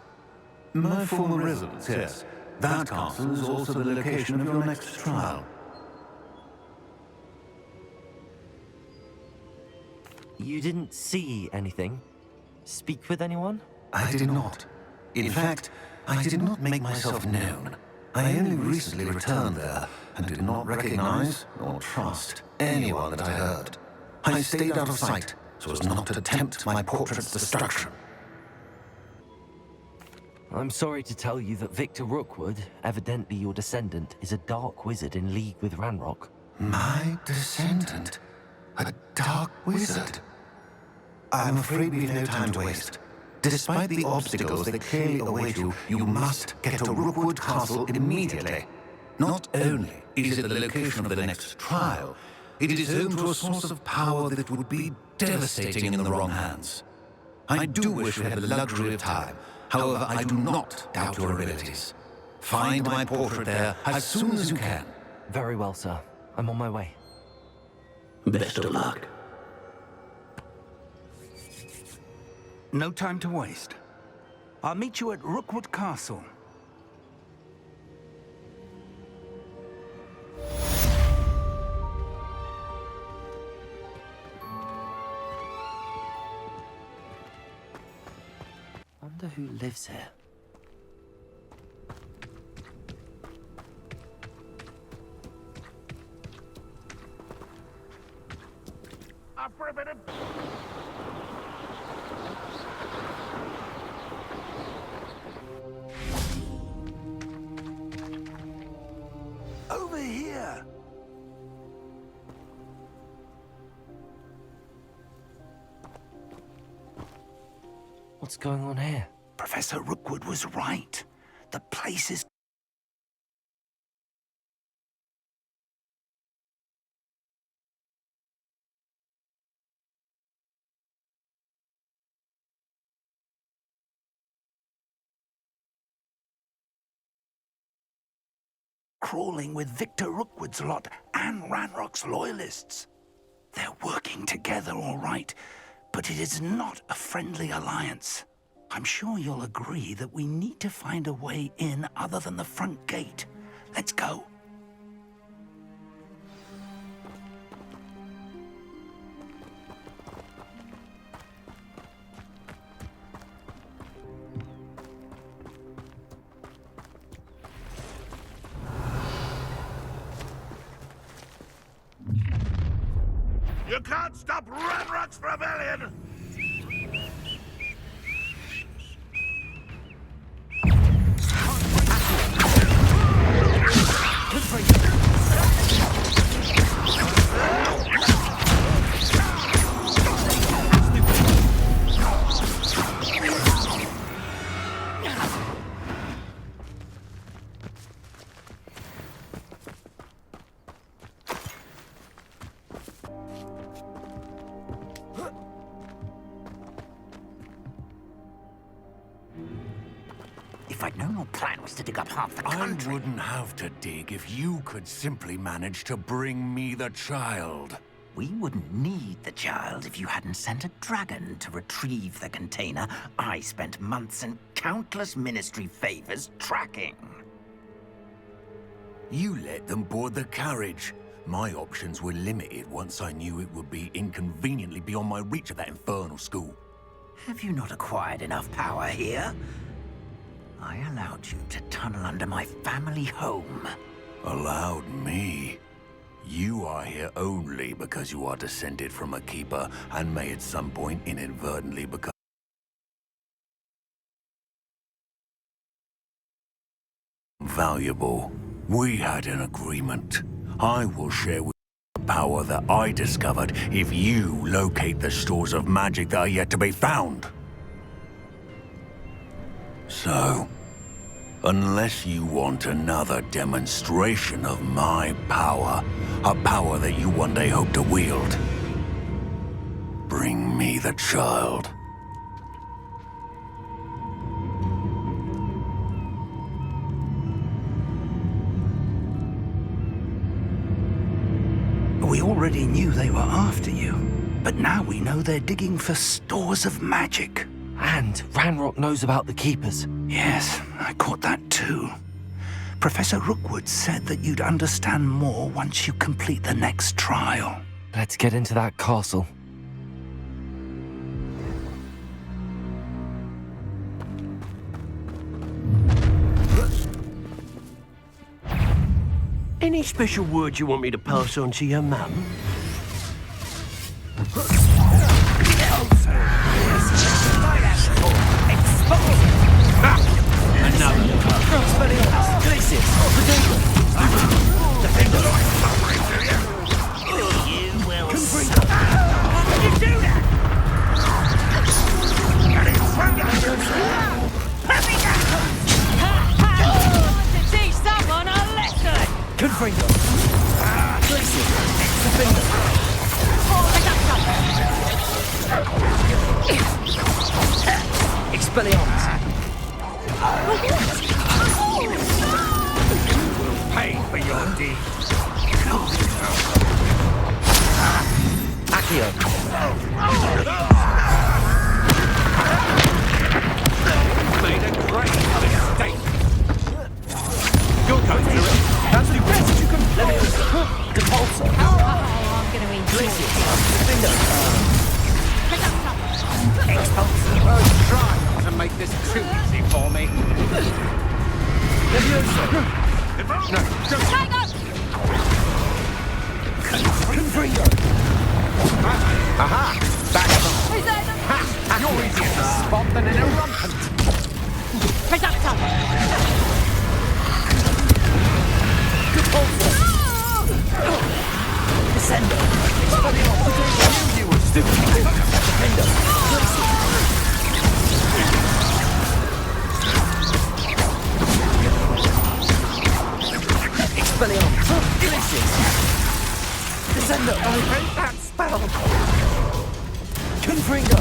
My former residence, yes. That castle is also the location of your next trial. You didn't see anything? Speak with anyone? I did not. In fact, I did not make myself known. I only recently returned there and did not recognize or trust anyone that I heard. I stayed out of sight so as not to tempt my portrait's destruction. I'm sorry to tell you that Victor Rookwood, evidently your descendant, is a dark wizard in league with Ranrock. My descendant? A dark wizard? I'm afraid we've no time to waste. Despite the obstacles that clearly await you, you must get to Rookwood Castle immediately. Not only is it the location of the next trial, it is home to a source of power that would be devastating in the wrong hands. I do wish we had the luxury of time. However, I do not doubt your abilities. Find my portrait there as soon as you can. Very well, sir. I'm on my way. Best of luck. No time to waste. I'll meet you at Rookwood Castle. Wonder who lives here. Up for a bit of... Over here! What's going on here? Professor Rookwood was right. The place is crawling with Victor Rookwood's lot and Ranrock's loyalists. They're working together, all right, but it is not a friendly alliance. I'm sure you'll agree that we need to find a way in other than the front gate. Let's go. You can't stop Ranrock's rebellion! If I'd known your plan was to dig up half the country... I wouldn't have to dig if you could simply manage to bring me the child. We wouldn't need the child if you hadn't sent a dragon to retrieve the container I spent months and countless ministry favors tracking. You let them board the carriage. My options were limited once I knew it would be inconveniently beyond my reach at that infernal school. Have you not acquired enough power here? I allowed you to tunnel under my family home. Allowed me? You are here only because you are descended from a keeper and may at some point inadvertently become valuable. We had an agreement. I will share with you the power that I discovered if you locate the stores of magic that are yet to be found. So, unless you want another demonstration of my power, a power that you one day hope to wield, bring me the child. We already knew they were after you, but now we know they're digging for stores of magic. And Ranrock knows about the Keepers. Yes, I caught that too. Professor Rookwood said that you'd understand more once you complete the next trial. Let's get into that castle. Any special words you want me to pass on to your mum? Pay for your deeds. Accio. Made a great mistake. You're going through it. That's the best you can let me Depulso. I'm gonna enjoy Try to make this too easy for me. No, Aha! Back up. You're easier to spot than an irrumpent. Descendo. You were stupid. Expelliarmus. Ulysses. Descendo. I hate that spell. Confringo.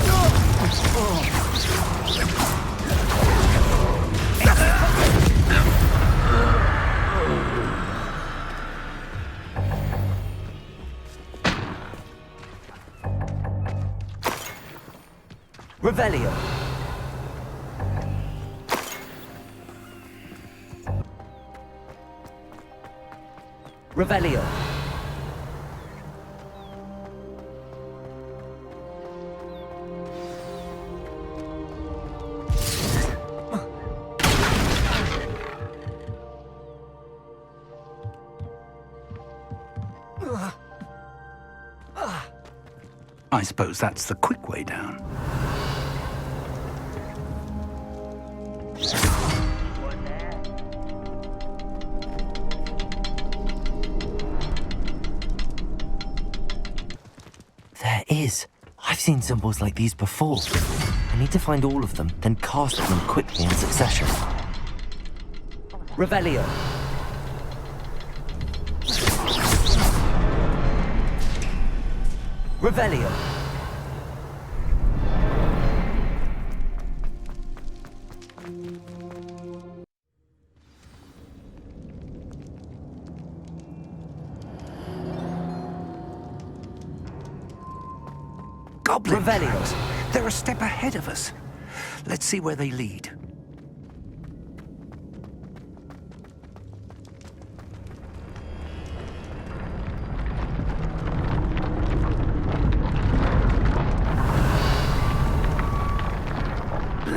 Revelio. Revelio. I suppose that's the quick way down. There is. I've seen symbols like these before. I need to find all of them, then cast them quickly in succession. Revelio. Revelio. Goblin Revelio. tracks. They're a step ahead of us. Let's see where they lead.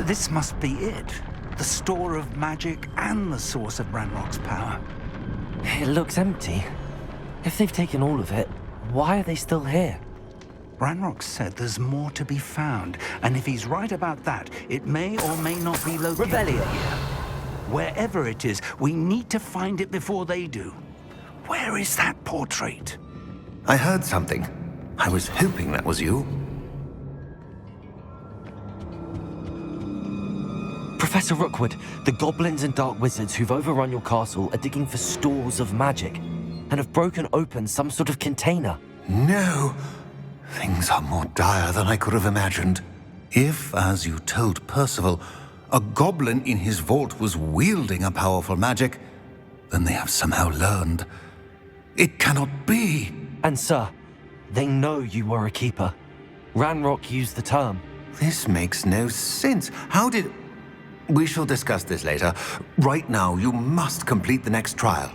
This must be it. The store of magic and the source of Ranrock's power. It looks empty. If they've taken all of it, why are they still here? Ranrock said there's more to be found, and if he's right about that, it may or may not be located Revelio. here. Wherever it is, we need to find it before they do. Where is that portrait? I heard something. I was hoping that was you. Professor Rookwood, the goblins and dark wizards who've overrun your castle are digging for stores of magic and have broken open some sort of container. No. Things are more dire than I could have imagined. If, as you told Percival, a goblin in his vault was wielding a powerful magic, then they have somehow learned. It cannot be. And sir, they know you were a keeper. Ranrock used the term. This makes no sense. How did... We shall discuss this later. Right now, you must complete the next trial.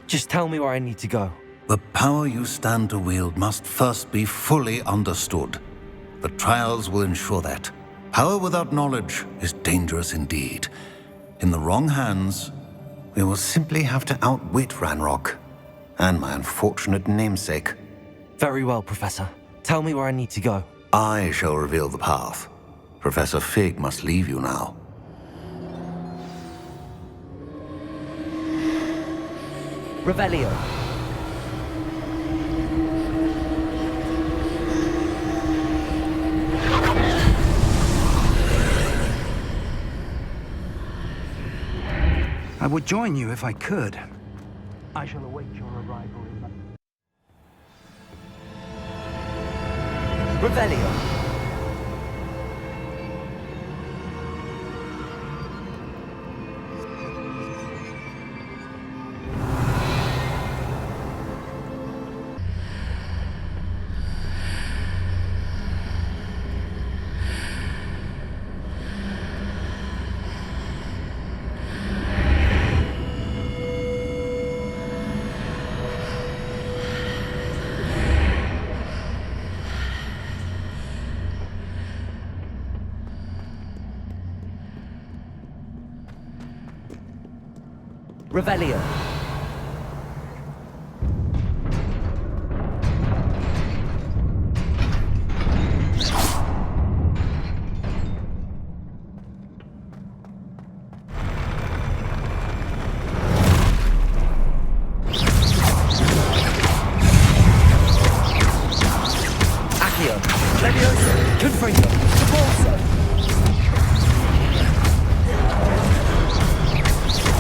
Just tell me where I need to go. The power you stand to wield must first be fully understood. The trials will ensure that. Power without knowledge is dangerous indeed. In the wrong hands, we will simply have to outwit Ranrock and my unfortunate namesake. Very well, Professor. Tell me where I need to go. I shall reveal the path. Professor Fig must leave you now. Revelio. I would join you if I could. I shall await your arrival in Revelio. Revelio. Accio. Levioso. Confringo. Cabalso.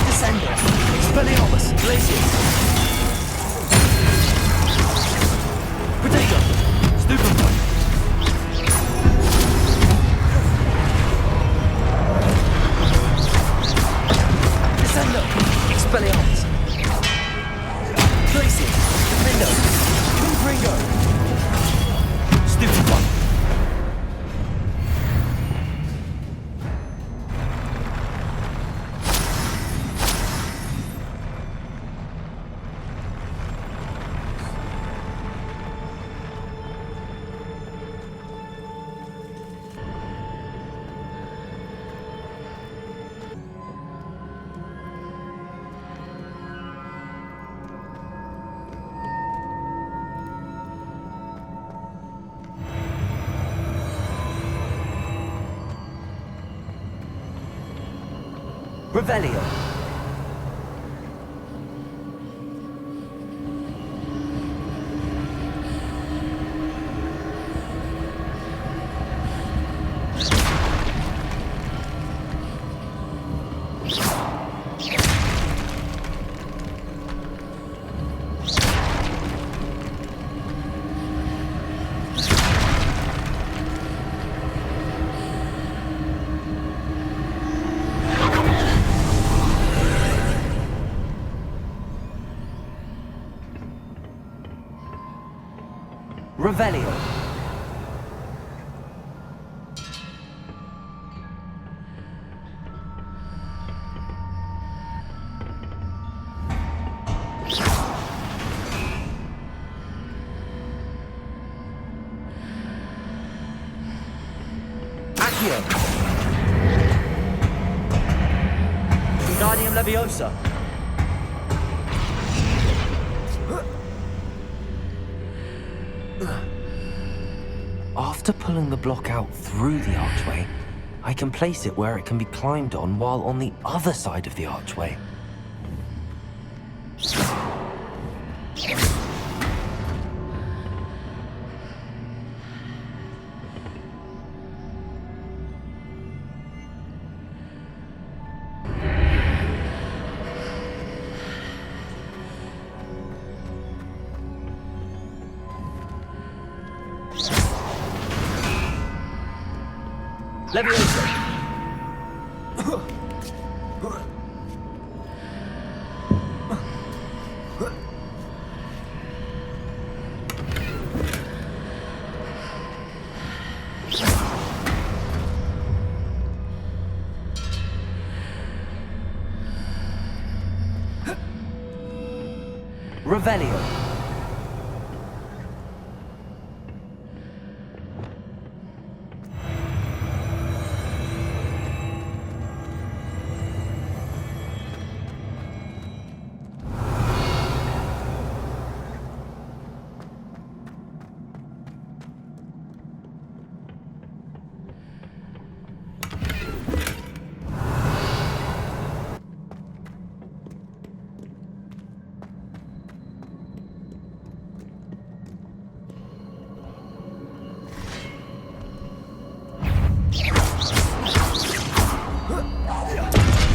Descendo. Expelliarmus, Glacius. Protego. Stupefy. Descendo. Expelliarmus. Glacius. Defendo. Confringo. Stupefy. Revelio. Revelio. Accio! Wingardium Leviosa! After pulling the block out through the archway, I can place it where it can be climbed on while on the other side of the archway. Leviosa! Revelio!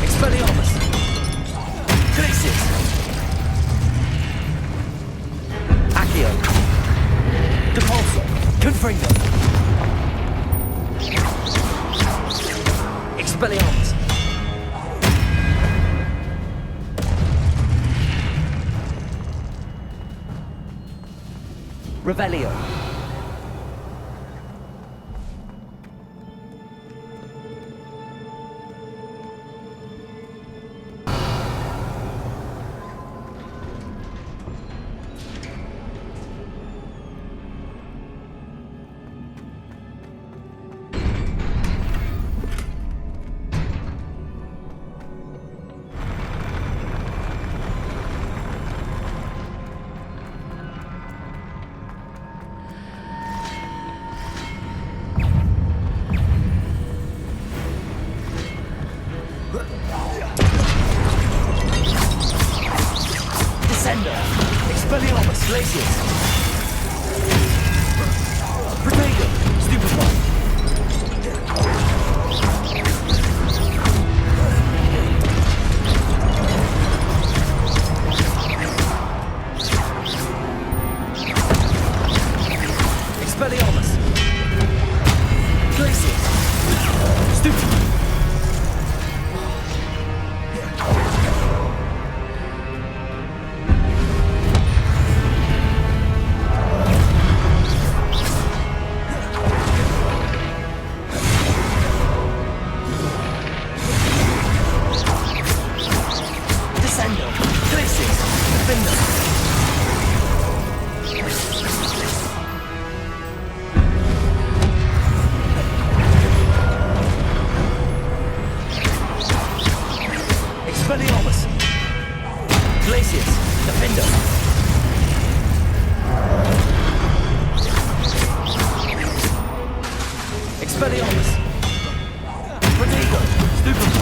Expelliarmus! Glacius! Accio! Depulso! Confringo! Expelliarmus! Revelio! Expelliarmus, Glacius! Protego, Stupefy! Expelliarmus! Glacius! Stupefy! Expelliarmus! Glacius! Defender! Expelliarmus! Protego! Stupefy!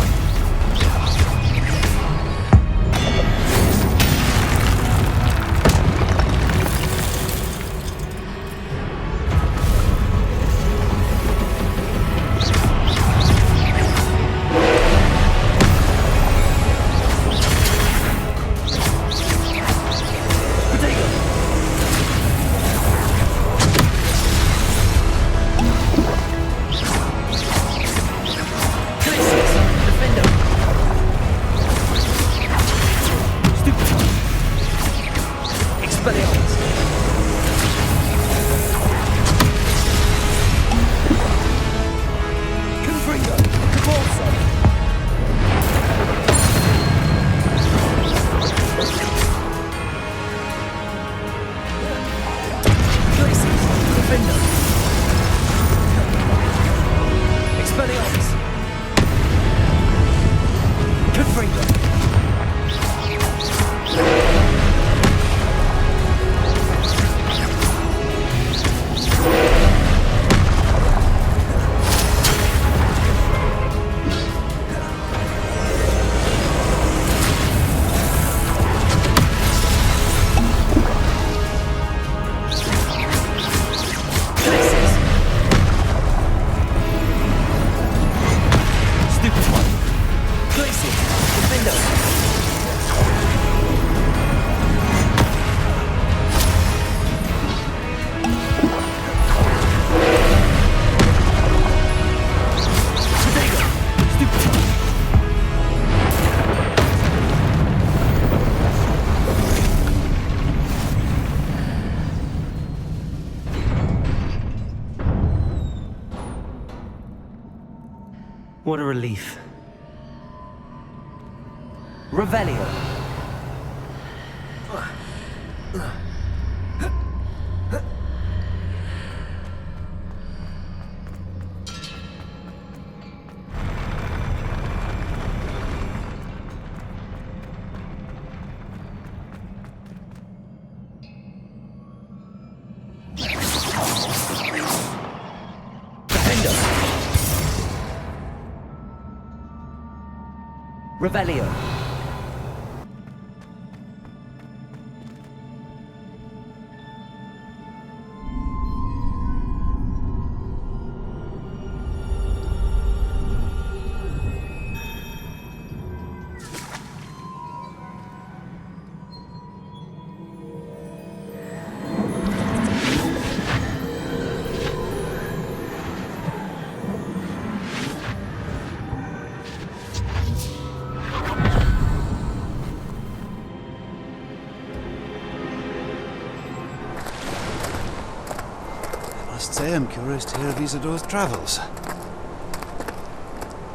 What a relief. Revelio. Revelio. I am curious to hear of Isidore's travels.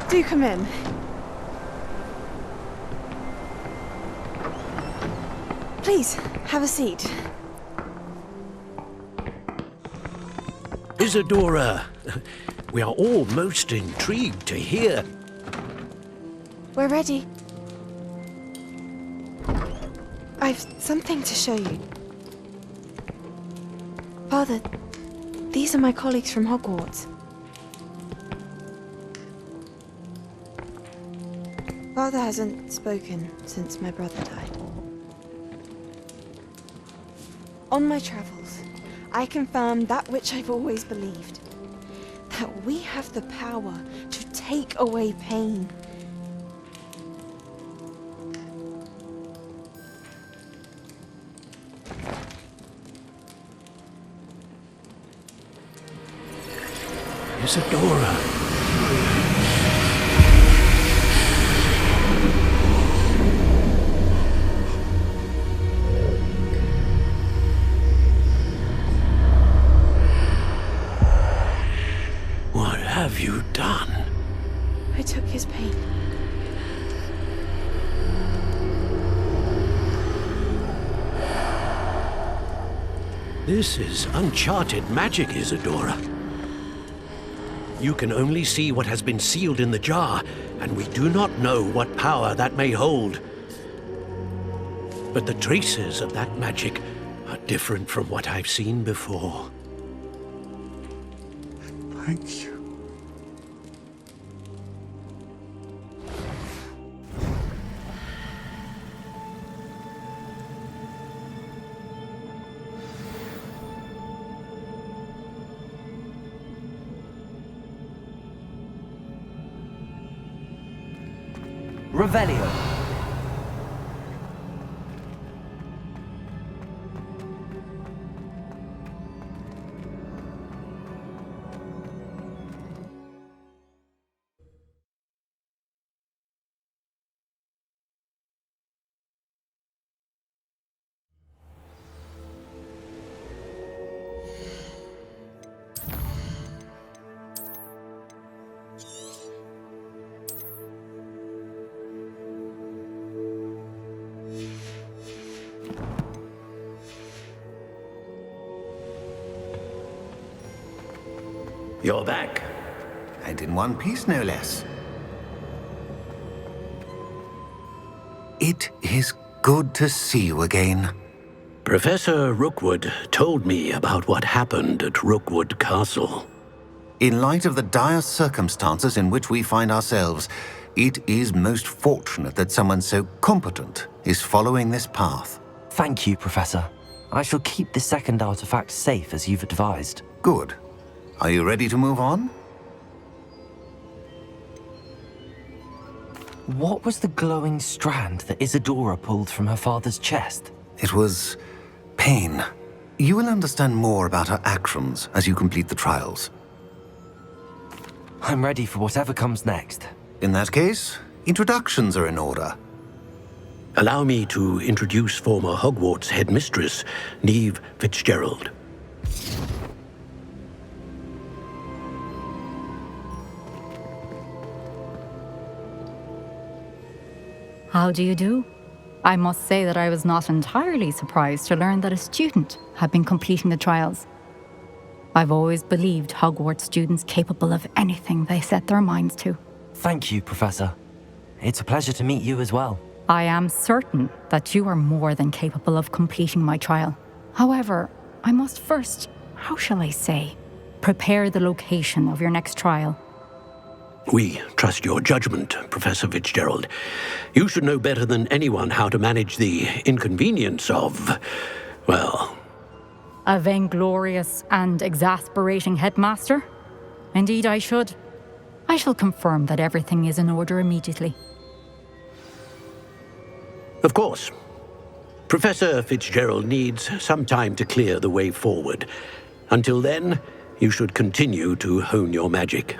Do come in. Please, have a seat. Isidora, we are all most intrigued to hear. We're ready. I've something to show you. Father, these are my colleagues from Hogwarts. Father hasn't spoken since my brother died. On my travels, I confirmed that which I've always believed. That we have the power to take away pain. Isidora. What have you done? I took his pain. This is uncharted magic, Isidora. You can only see what has been sealed in the jar, and we do not know what power that may hold. But the traces of that magic are different from what I've seen before. Thank you. Revelio. You're back. And in one piece, no less. It is good to see you again. Professor Rookwood told me about what happened at Rookwood Castle. In light of the dire circumstances in which we find ourselves, it is most fortunate that someone so competent is following this path. Thank you, Professor. I shall keep the second artifact safe as you've advised. Good. Are you ready to move on? What was the glowing strand that Isidora pulled from her father's chest? It was pain. You will understand more about her actions as you complete the trials. I'm ready for whatever comes next. In that case, introductions are in order. Allow me to introduce former Hogwarts headmistress, Neve Fitzgerald. How do you do? I must say that I was not entirely surprised to learn that a student had been completing the trials. I've always believed Hogwarts students capable of anything they set their minds to. Thank you, Professor. It's a pleasure to meet you as well. I am certain that you are more than capable of completing my trial. However, I must first, how shall I say, prepare the location of your next trial. We trust your judgment, Professor Fitzgerald. You should know better than anyone how to manage the inconvenience of, well... A vainglorious and exasperating headmaster? Indeed I should. I shall confirm that everything is in order immediately. Of course. Professor Fitzgerald needs some time to clear the way forward. Until then, you should continue to hone your magic.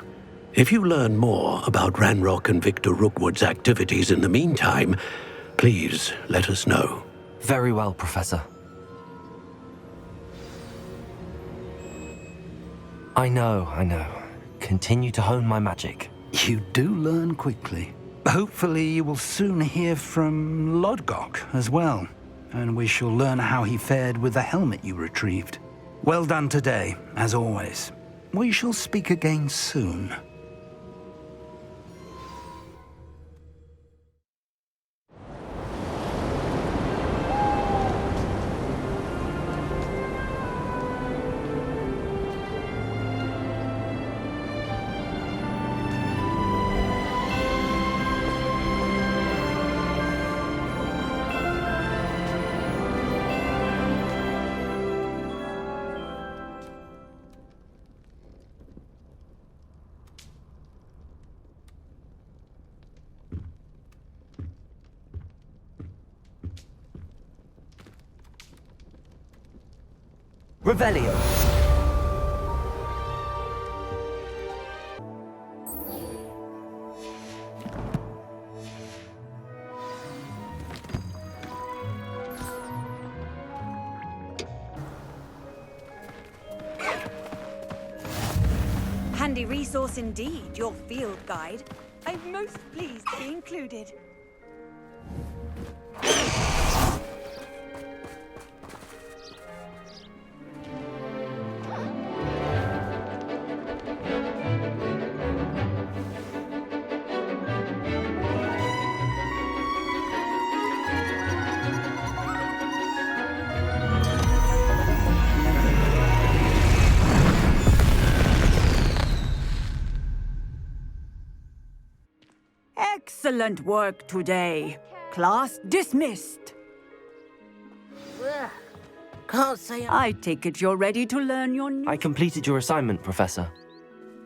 If you learn more about Ranrock and Victor Rookwood's activities in the meantime, please let us know. Very well, Professor. I know. Continue to hone my magic. You do learn quickly. Hopefully you will soon hear from Lodgok as well, and we shall learn how he fared with the helmet you retrieved. Well done today, as always. We shall speak again soon. Revelio. Handy resource indeed, your field guide. I'm most pleased to be included. Excellent work today. Class dismissed. Can't say I take it you're ready to learn your new... I completed your assignment, Professor.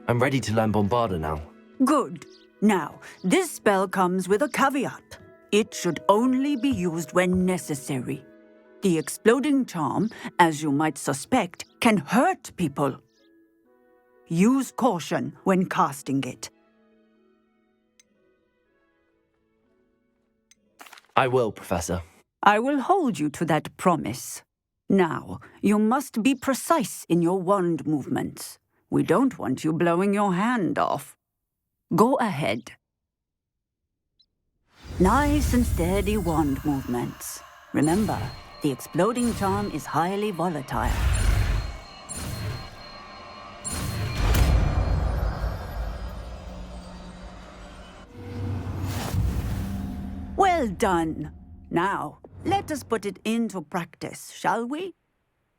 I'm ready to learn Bombarda now. Good. Now, this spell comes with a caveat. It should only be used when necessary. The exploding charm, as you might suspect, can hurt people. Use caution when casting it. I will, Professor. I will hold you to that promise. Now, you must be precise in your wand movements. We don't want you blowing your hand off. Go ahead. Nice and steady wand movements. Remember, the exploding charm is highly volatile. Well done. Now, let us put it into practice, shall we?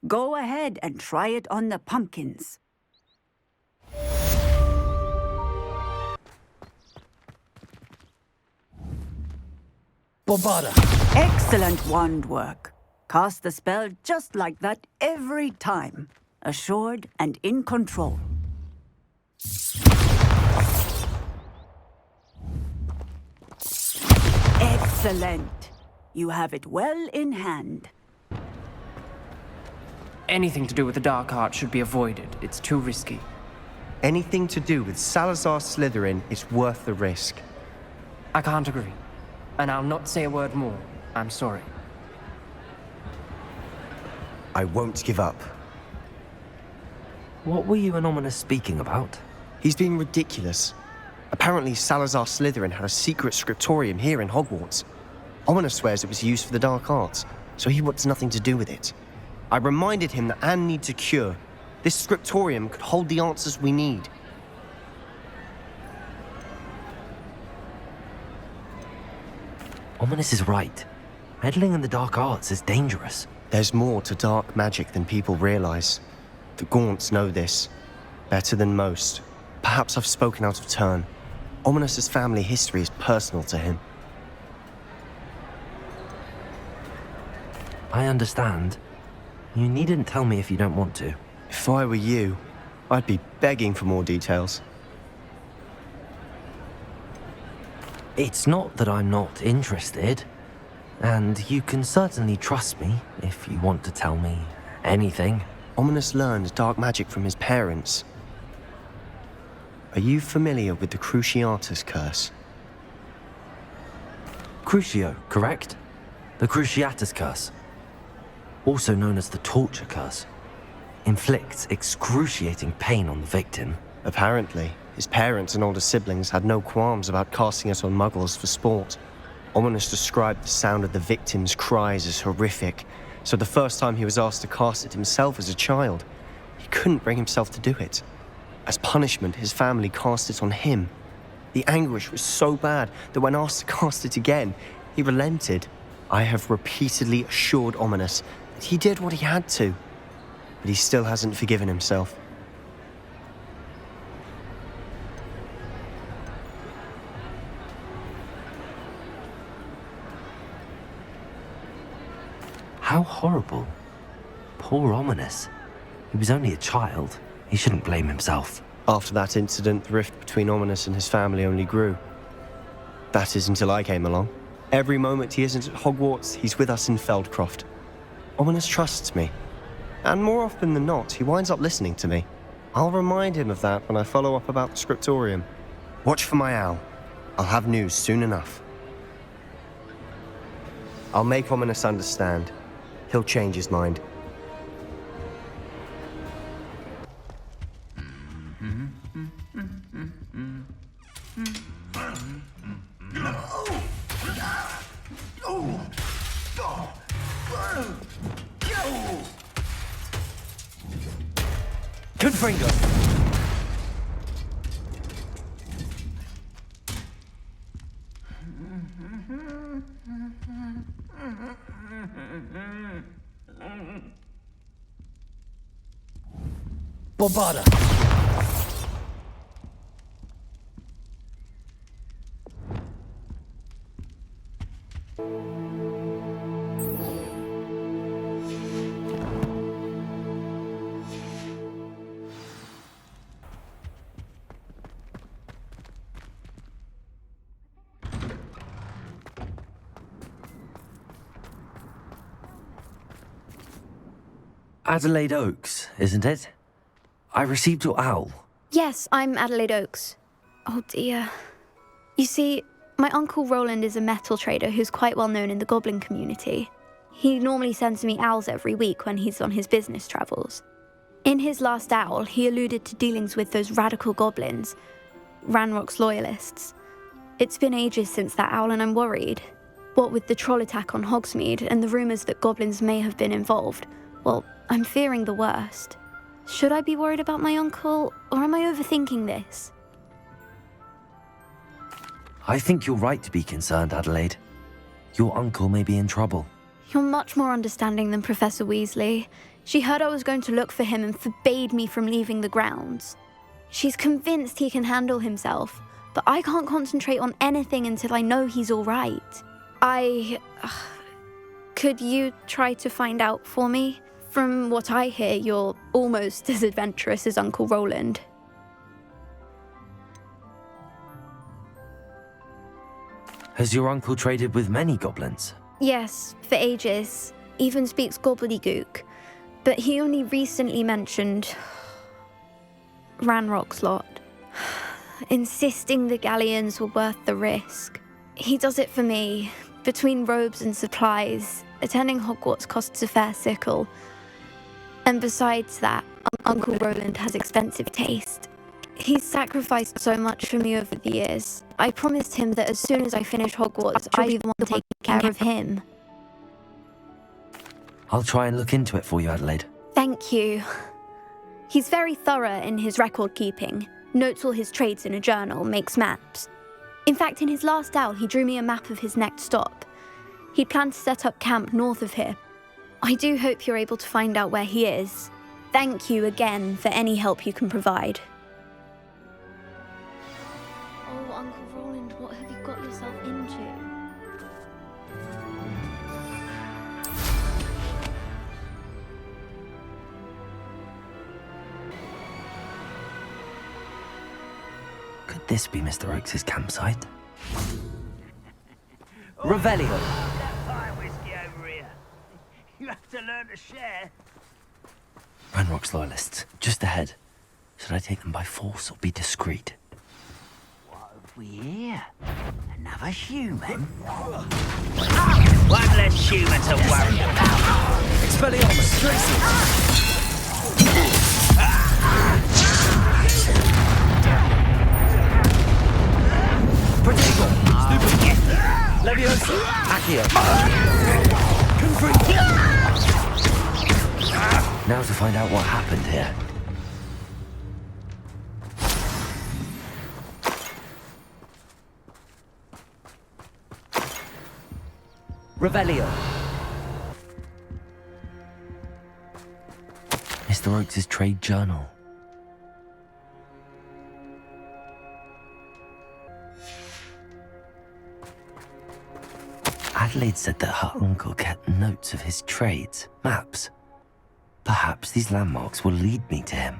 Go ahead and try it on the pumpkins. Bombarda! Excellent wand work. Cast the spell just like that every time. Assured and in control. Excellent. You have it well in hand. Anything to do with the dark art should be avoided. It's too risky. Anything to do with Salazar Slytherin is worth the risk. I can't agree. And I'll not say a word more. I'm sorry. I won't give up. What were you and Ominous speaking about? He's being ridiculous. Apparently Salazar Slytherin had a secret scriptorium here in Hogwarts. Ominous swears it was used for the dark arts, so he wants nothing to do with it. I reminded him that Anne needs a cure. This scriptorium could hold the answers we need. Ominous is right. Meddling in the dark arts is dangerous. There's more to dark magic than people realize. The Gaunts know this better than most. Perhaps I've spoken out of turn. Ominous's family history is personal to him. I understand. You needn't tell me if you don't want to. If I were you, I'd be begging for more details. It's not that I'm not interested. And you can certainly trust me if you want to tell me anything. Ominous learned dark magic from his parents. Are you familiar with the Cruciatus curse? Crucio, correct? The Cruciatus curse. Also known as the torture curse. Inflicts excruciating pain on the victim. Apparently, his parents and older siblings had no qualms about casting it on muggles for sport. Ominous described the sound of the victim's cries as horrific, so the first time he was asked to cast it himself as a child, he couldn't bring himself to do it. As punishment, his family cast it on him. The anguish was so bad that when asked to cast it again, he relented. I have repeatedly assured Ominous that he did what he had to, but he still hasn't forgiven himself. How horrible. Poor Ominous. He was only a child. He shouldn't blame himself. After that incident, the rift between Ominous and his family only grew. That is until I came along. Every moment he isn't at Hogwarts, he's with us in Feldcroft. Ominous trusts me. And more often than not, he winds up listening to me. I'll remind him of that when I follow up about the scriptorium. Watch for my owl. I'll have news soon enough. I'll make Ominous understand. He'll change his mind. Confringo! Bobada! Adelaide Oaks, isn't it? I received your owl. Yes, I'm Adelaide Oaks. Oh dear. You see, my Uncle Roland is a metal trader who's quite well known in the goblin community. He normally sends me owls every week when he's on his business travels. In his last owl, he alluded to dealings with those radical goblins, Ranrock's loyalists. It's been ages since that owl and I'm worried. What with the troll attack on Hogsmeade and the rumours that goblins may have been involved, well, I'm fearing the worst. Should I be worried about my uncle, or am I overthinking this? I think you're right to be concerned, Adelaide. Your uncle may be in trouble. You're much more understanding than Professor Weasley. She heard I was going to look for him and forbade me from leaving the grounds. She's convinced he can handle himself, but I can't concentrate on anything until I know he's all right. Could you try to find out for me? From what I hear, you're almost as adventurous as Uncle Roland. Has your uncle traded with many goblins? Yes, for ages. Even speaks gobbledygook. But he only recently mentioned Ranrock's lot, insisting the galleons were worth the risk. He does it for me. Between robes and supplies, attending Hogwarts costs a fair sickle. And besides that, Uncle Roland has expensive taste. He's sacrificed so much for me over the years. I promised him that as soon as I finish Hogwarts, I'll be the one taking care of him. I'll try and look into it for you, Adelaide. Thank you. He's very thorough in his record keeping, notes all his trades in a journal, makes maps. In fact, in his last owl, he drew me a map of his next stop. He'd planned to set up camp north of here. I do hope you're able to find out where he is. Thank you again for any help you can provide. Oh, Uncle Roland, what have you got yourself into? Could this be Mr. Oakes' campsite? Revelio! That pie whiskey over here. You have to learn to share. Ranrock's loyalists, just ahead. Should I take them by force or be discreet? What have we here? Another human? One less human to worry about. Expelliarmus, Tracy! Protego! Stupid! Leviosa! Accio! Confringo! Now to find out what happened here. Revelio! Mr. Oakes' trade journal. Adelaide said that her uncle kept notes of his trades, maps. Perhaps these landmarks will lead me to him.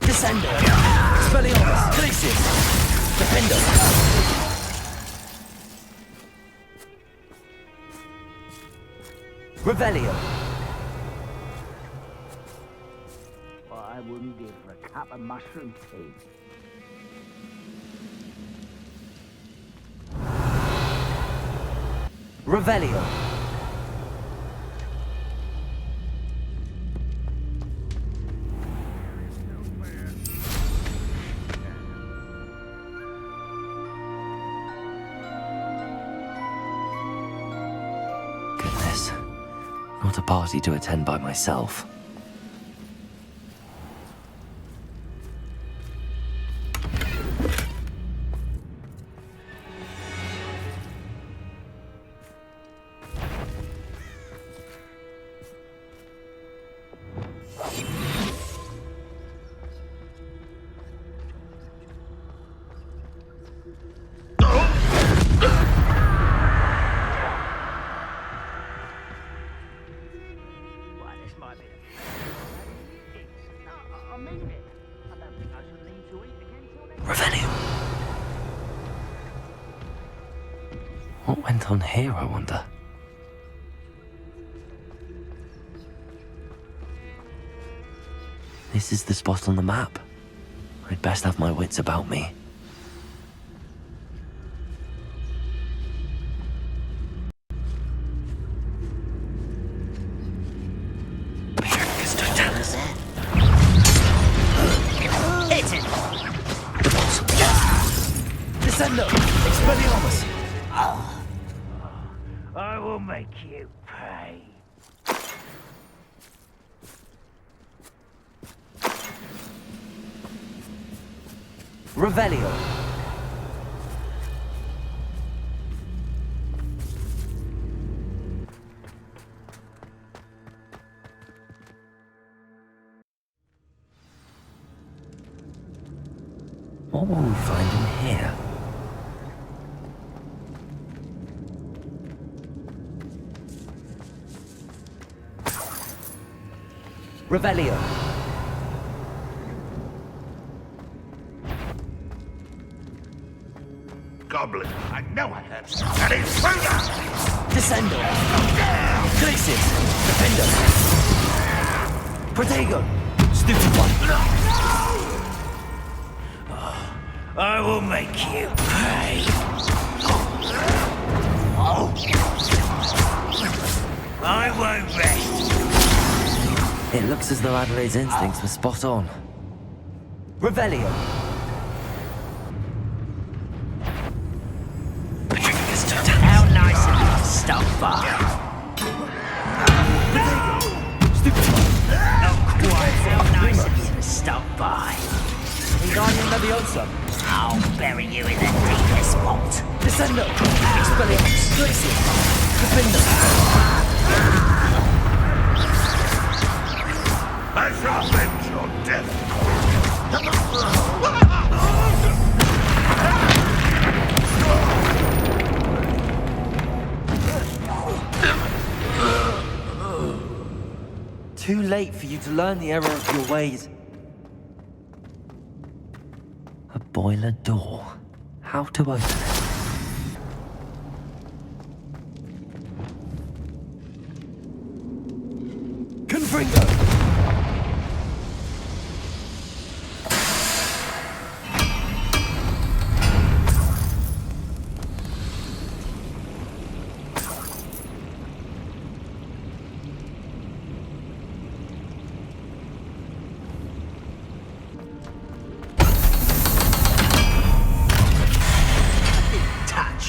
Descendo! Expelliarmus! Glacius! Defendo! Revelio! What I wouldn't give for a cup of mushroom tea. Revelio! Not a party to attend by myself. What went on here, I wonder? This is the spot on the map. I'd best have my wits about me. Hit it! Descendo! Expelliarmus! I will make you pay. Revelio! What will we find in here? Revelio. Go goblin. I know I heard that. And it's Buddha! Descendo! Glacis! Defender! Protego! Stupid one! I will make you pay. I won't rest. It looks as though Adelaide's instincts were spot on. Revelio! How nice of you to stop by. Not quite how nice of you to stop by. Wingardium Leviosa! I'll bury you in the deepest vault. Descendo! Expelliarmus! Glacius! Defender! I shall avenge your death. Too late for you to learn the error of your ways. A boiler door. How to open it? Confringo!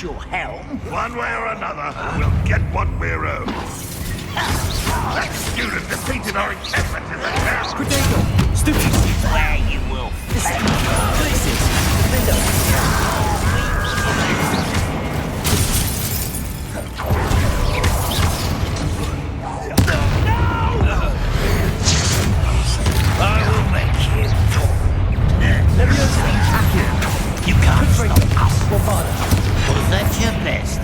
Your helm. One way or another, we'll get what we're owed. That student defeated our encampment in the town. Protego! Stupid! Where you will fail. Glacis! Defender! I will make you. Leviosa! Accio! You can't stop us. Bombarda! Was that your best?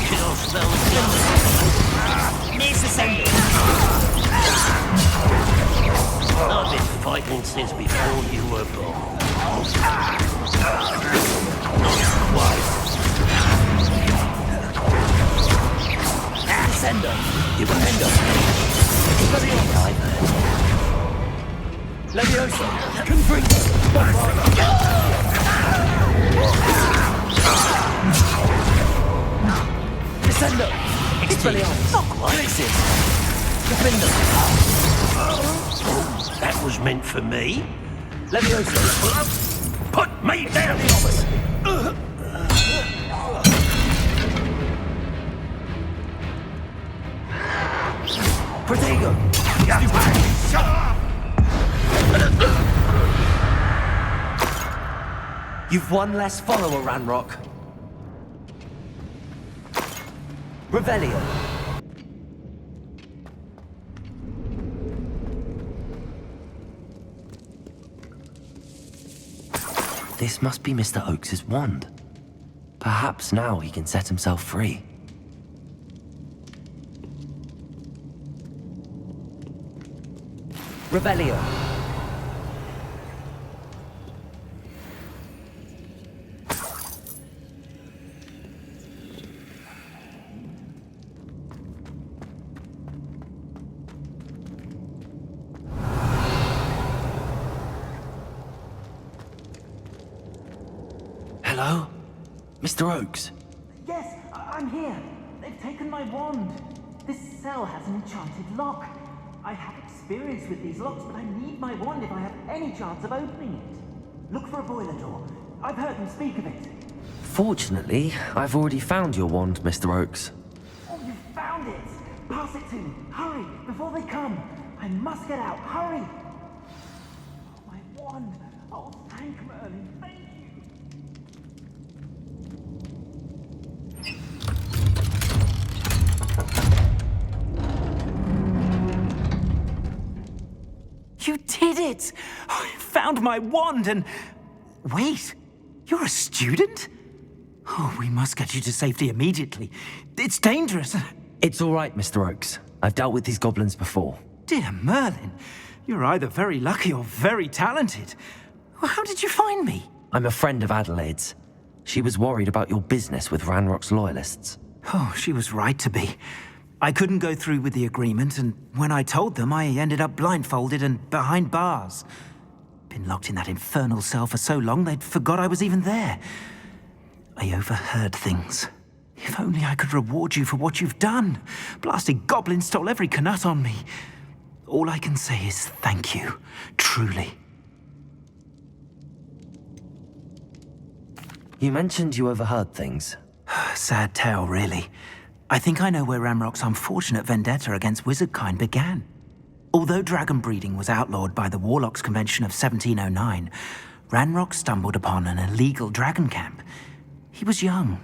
Kill spells done. Necessary. I've been fighting since before you were born. Not quite. Descendo! Defender! Leviosa! Confringo! Bombarda! Descendo! Expelliarmus! Glacius! Defender! That was meant for me. Leviosa! Put me down! Protego! Shut up! You've one less follower, Ranrock. Revelio. This must be Mr. Oakes's wand. Perhaps now he can set himself free. Revelio. Hello? Mr. Oakes? Yes, I'm here. They've taken my wand. This cell has an enchanted lock. I have experience with these locks, but I need my wand if I have any chance of opening it. Look for a boiler door. I've heard them speak of it. Fortunately, I've already found your wand, Mr. Oakes. Oh, you found it! Pass it to me. Hurry, before they come. I must get out. Hurry! Oh, my wand. Oh, thank Merlin. Thank you. You did it! I found my wand and... Wait, you're a student? Oh, we must get you to safety immediately. It's dangerous. It's all right, Mr. Oakes. I've dealt with these goblins before. Dear Merlin, you're either very lucky or very talented. Well, how did you find me? I'm a friend of Adelaide's. She was worried about your business with Ranrock's loyalists. Oh, she was right to be. I couldn't go through with the agreement, and when I told them, I ended up blindfolded and behind bars. Been locked in that infernal cell for so long, they'd forgot I was even there. I overheard things. If only I could reward you for what you've done. Blasted goblin stole every canut on me. All I can say is thank you, truly. You mentioned you overheard things. Sad tale, really. I think I know where Ranrock's unfortunate vendetta against wizardkind began. Although dragon breeding was outlawed by the Warlocks Convention of 1709, Ranrock stumbled upon an illegal dragon camp. He was young,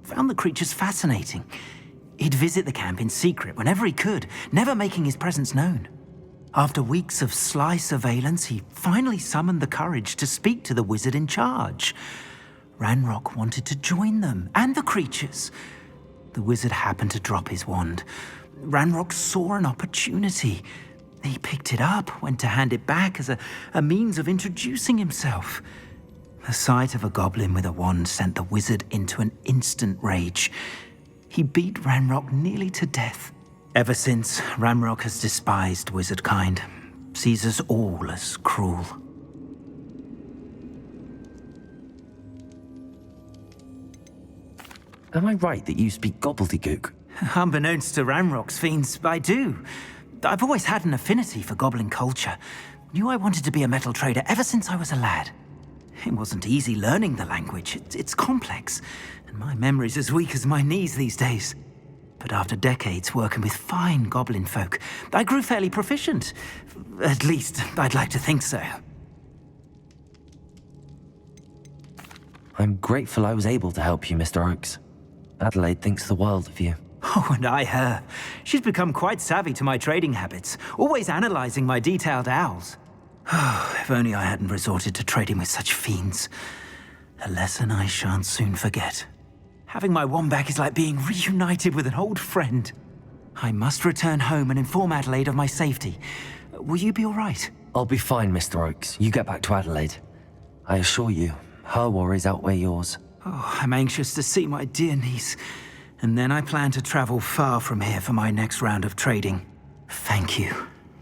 found the creatures fascinating. He'd visit the camp in secret whenever he could, never making his presence known. After weeks of sly surveillance, he finally summoned the courage to speak to the wizard in charge. Ranrock wanted to join them, and the creatures. The wizard happened to drop his wand. Ranrock saw an opportunity. He picked it up, went to hand it back as a means of introducing himself. The sight of a goblin with a wand sent the wizard into an instant rage. He beat Ranrock nearly to death. Ever since, Ranrock has despised wizardkind, sees us all as cruel. Am I right that you speak gobbledygook? Unbeknownst to Ranrock's fiends, I do. I've always had an affinity for goblin culture. Knew I wanted to be a metal trader ever since I was a lad. It wasn't easy learning the language. It's complex, and my memory's as weak as my knees these days. But after decades working with fine goblin folk, I grew fairly proficient. At least, I'd like to think so. I'm grateful I was able to help you, Mr. Oakes. Adelaide thinks the world of you. Oh, and I her. She's become quite savvy to my trading habits, always analyzing my detailed owls. If only I hadn't resorted to trading with such fiends. A lesson I shan't soon forget. Having my wand back is like being reunited with an old friend. I must return home and inform Adelaide of my safety. Will you be all right? I'll be fine, Mr. Oakes. You get back to Adelaide. I assure you, her worries outweigh yours. Oh, I'm anxious to see my dear niece. And then I plan to travel far from here for my next round of trading. Thank you.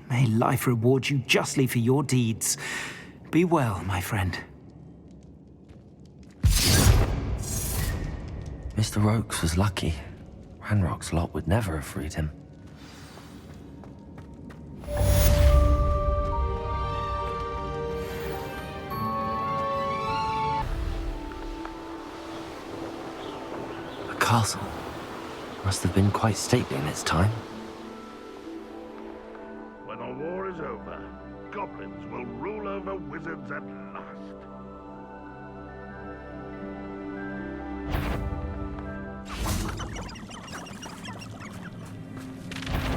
May life reward you justly for your deeds. Be well, my friend. Mr. Oakes was lucky. Ranrock's lot would never have freed him. A castle. Must have been quite stately in its time. When the war is over, goblins will rule over wizards at last.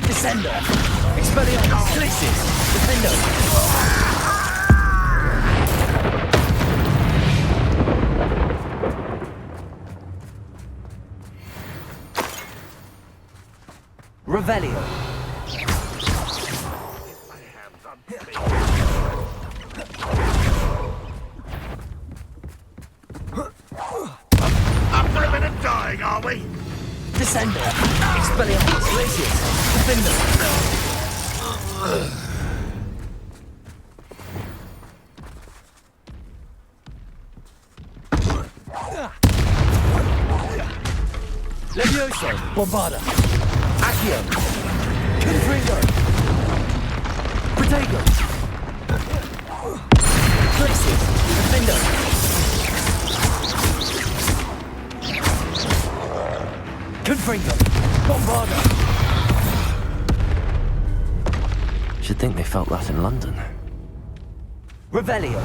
Descender! Expelliarmus! Glitches! Defender! Revelio! Up for a minute dying, are we? Descender! Expelliarmus! Glacius! Defender! Levioso! Bombarda! Accio! Confringo! Protego! Glacius! Defender! Confringo! Bombarda! Should think they felt that in London. Revelio!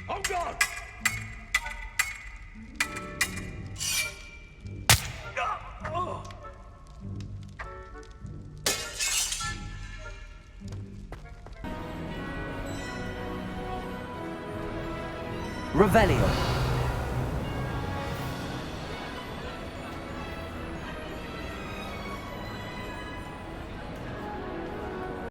On guard! Revelio.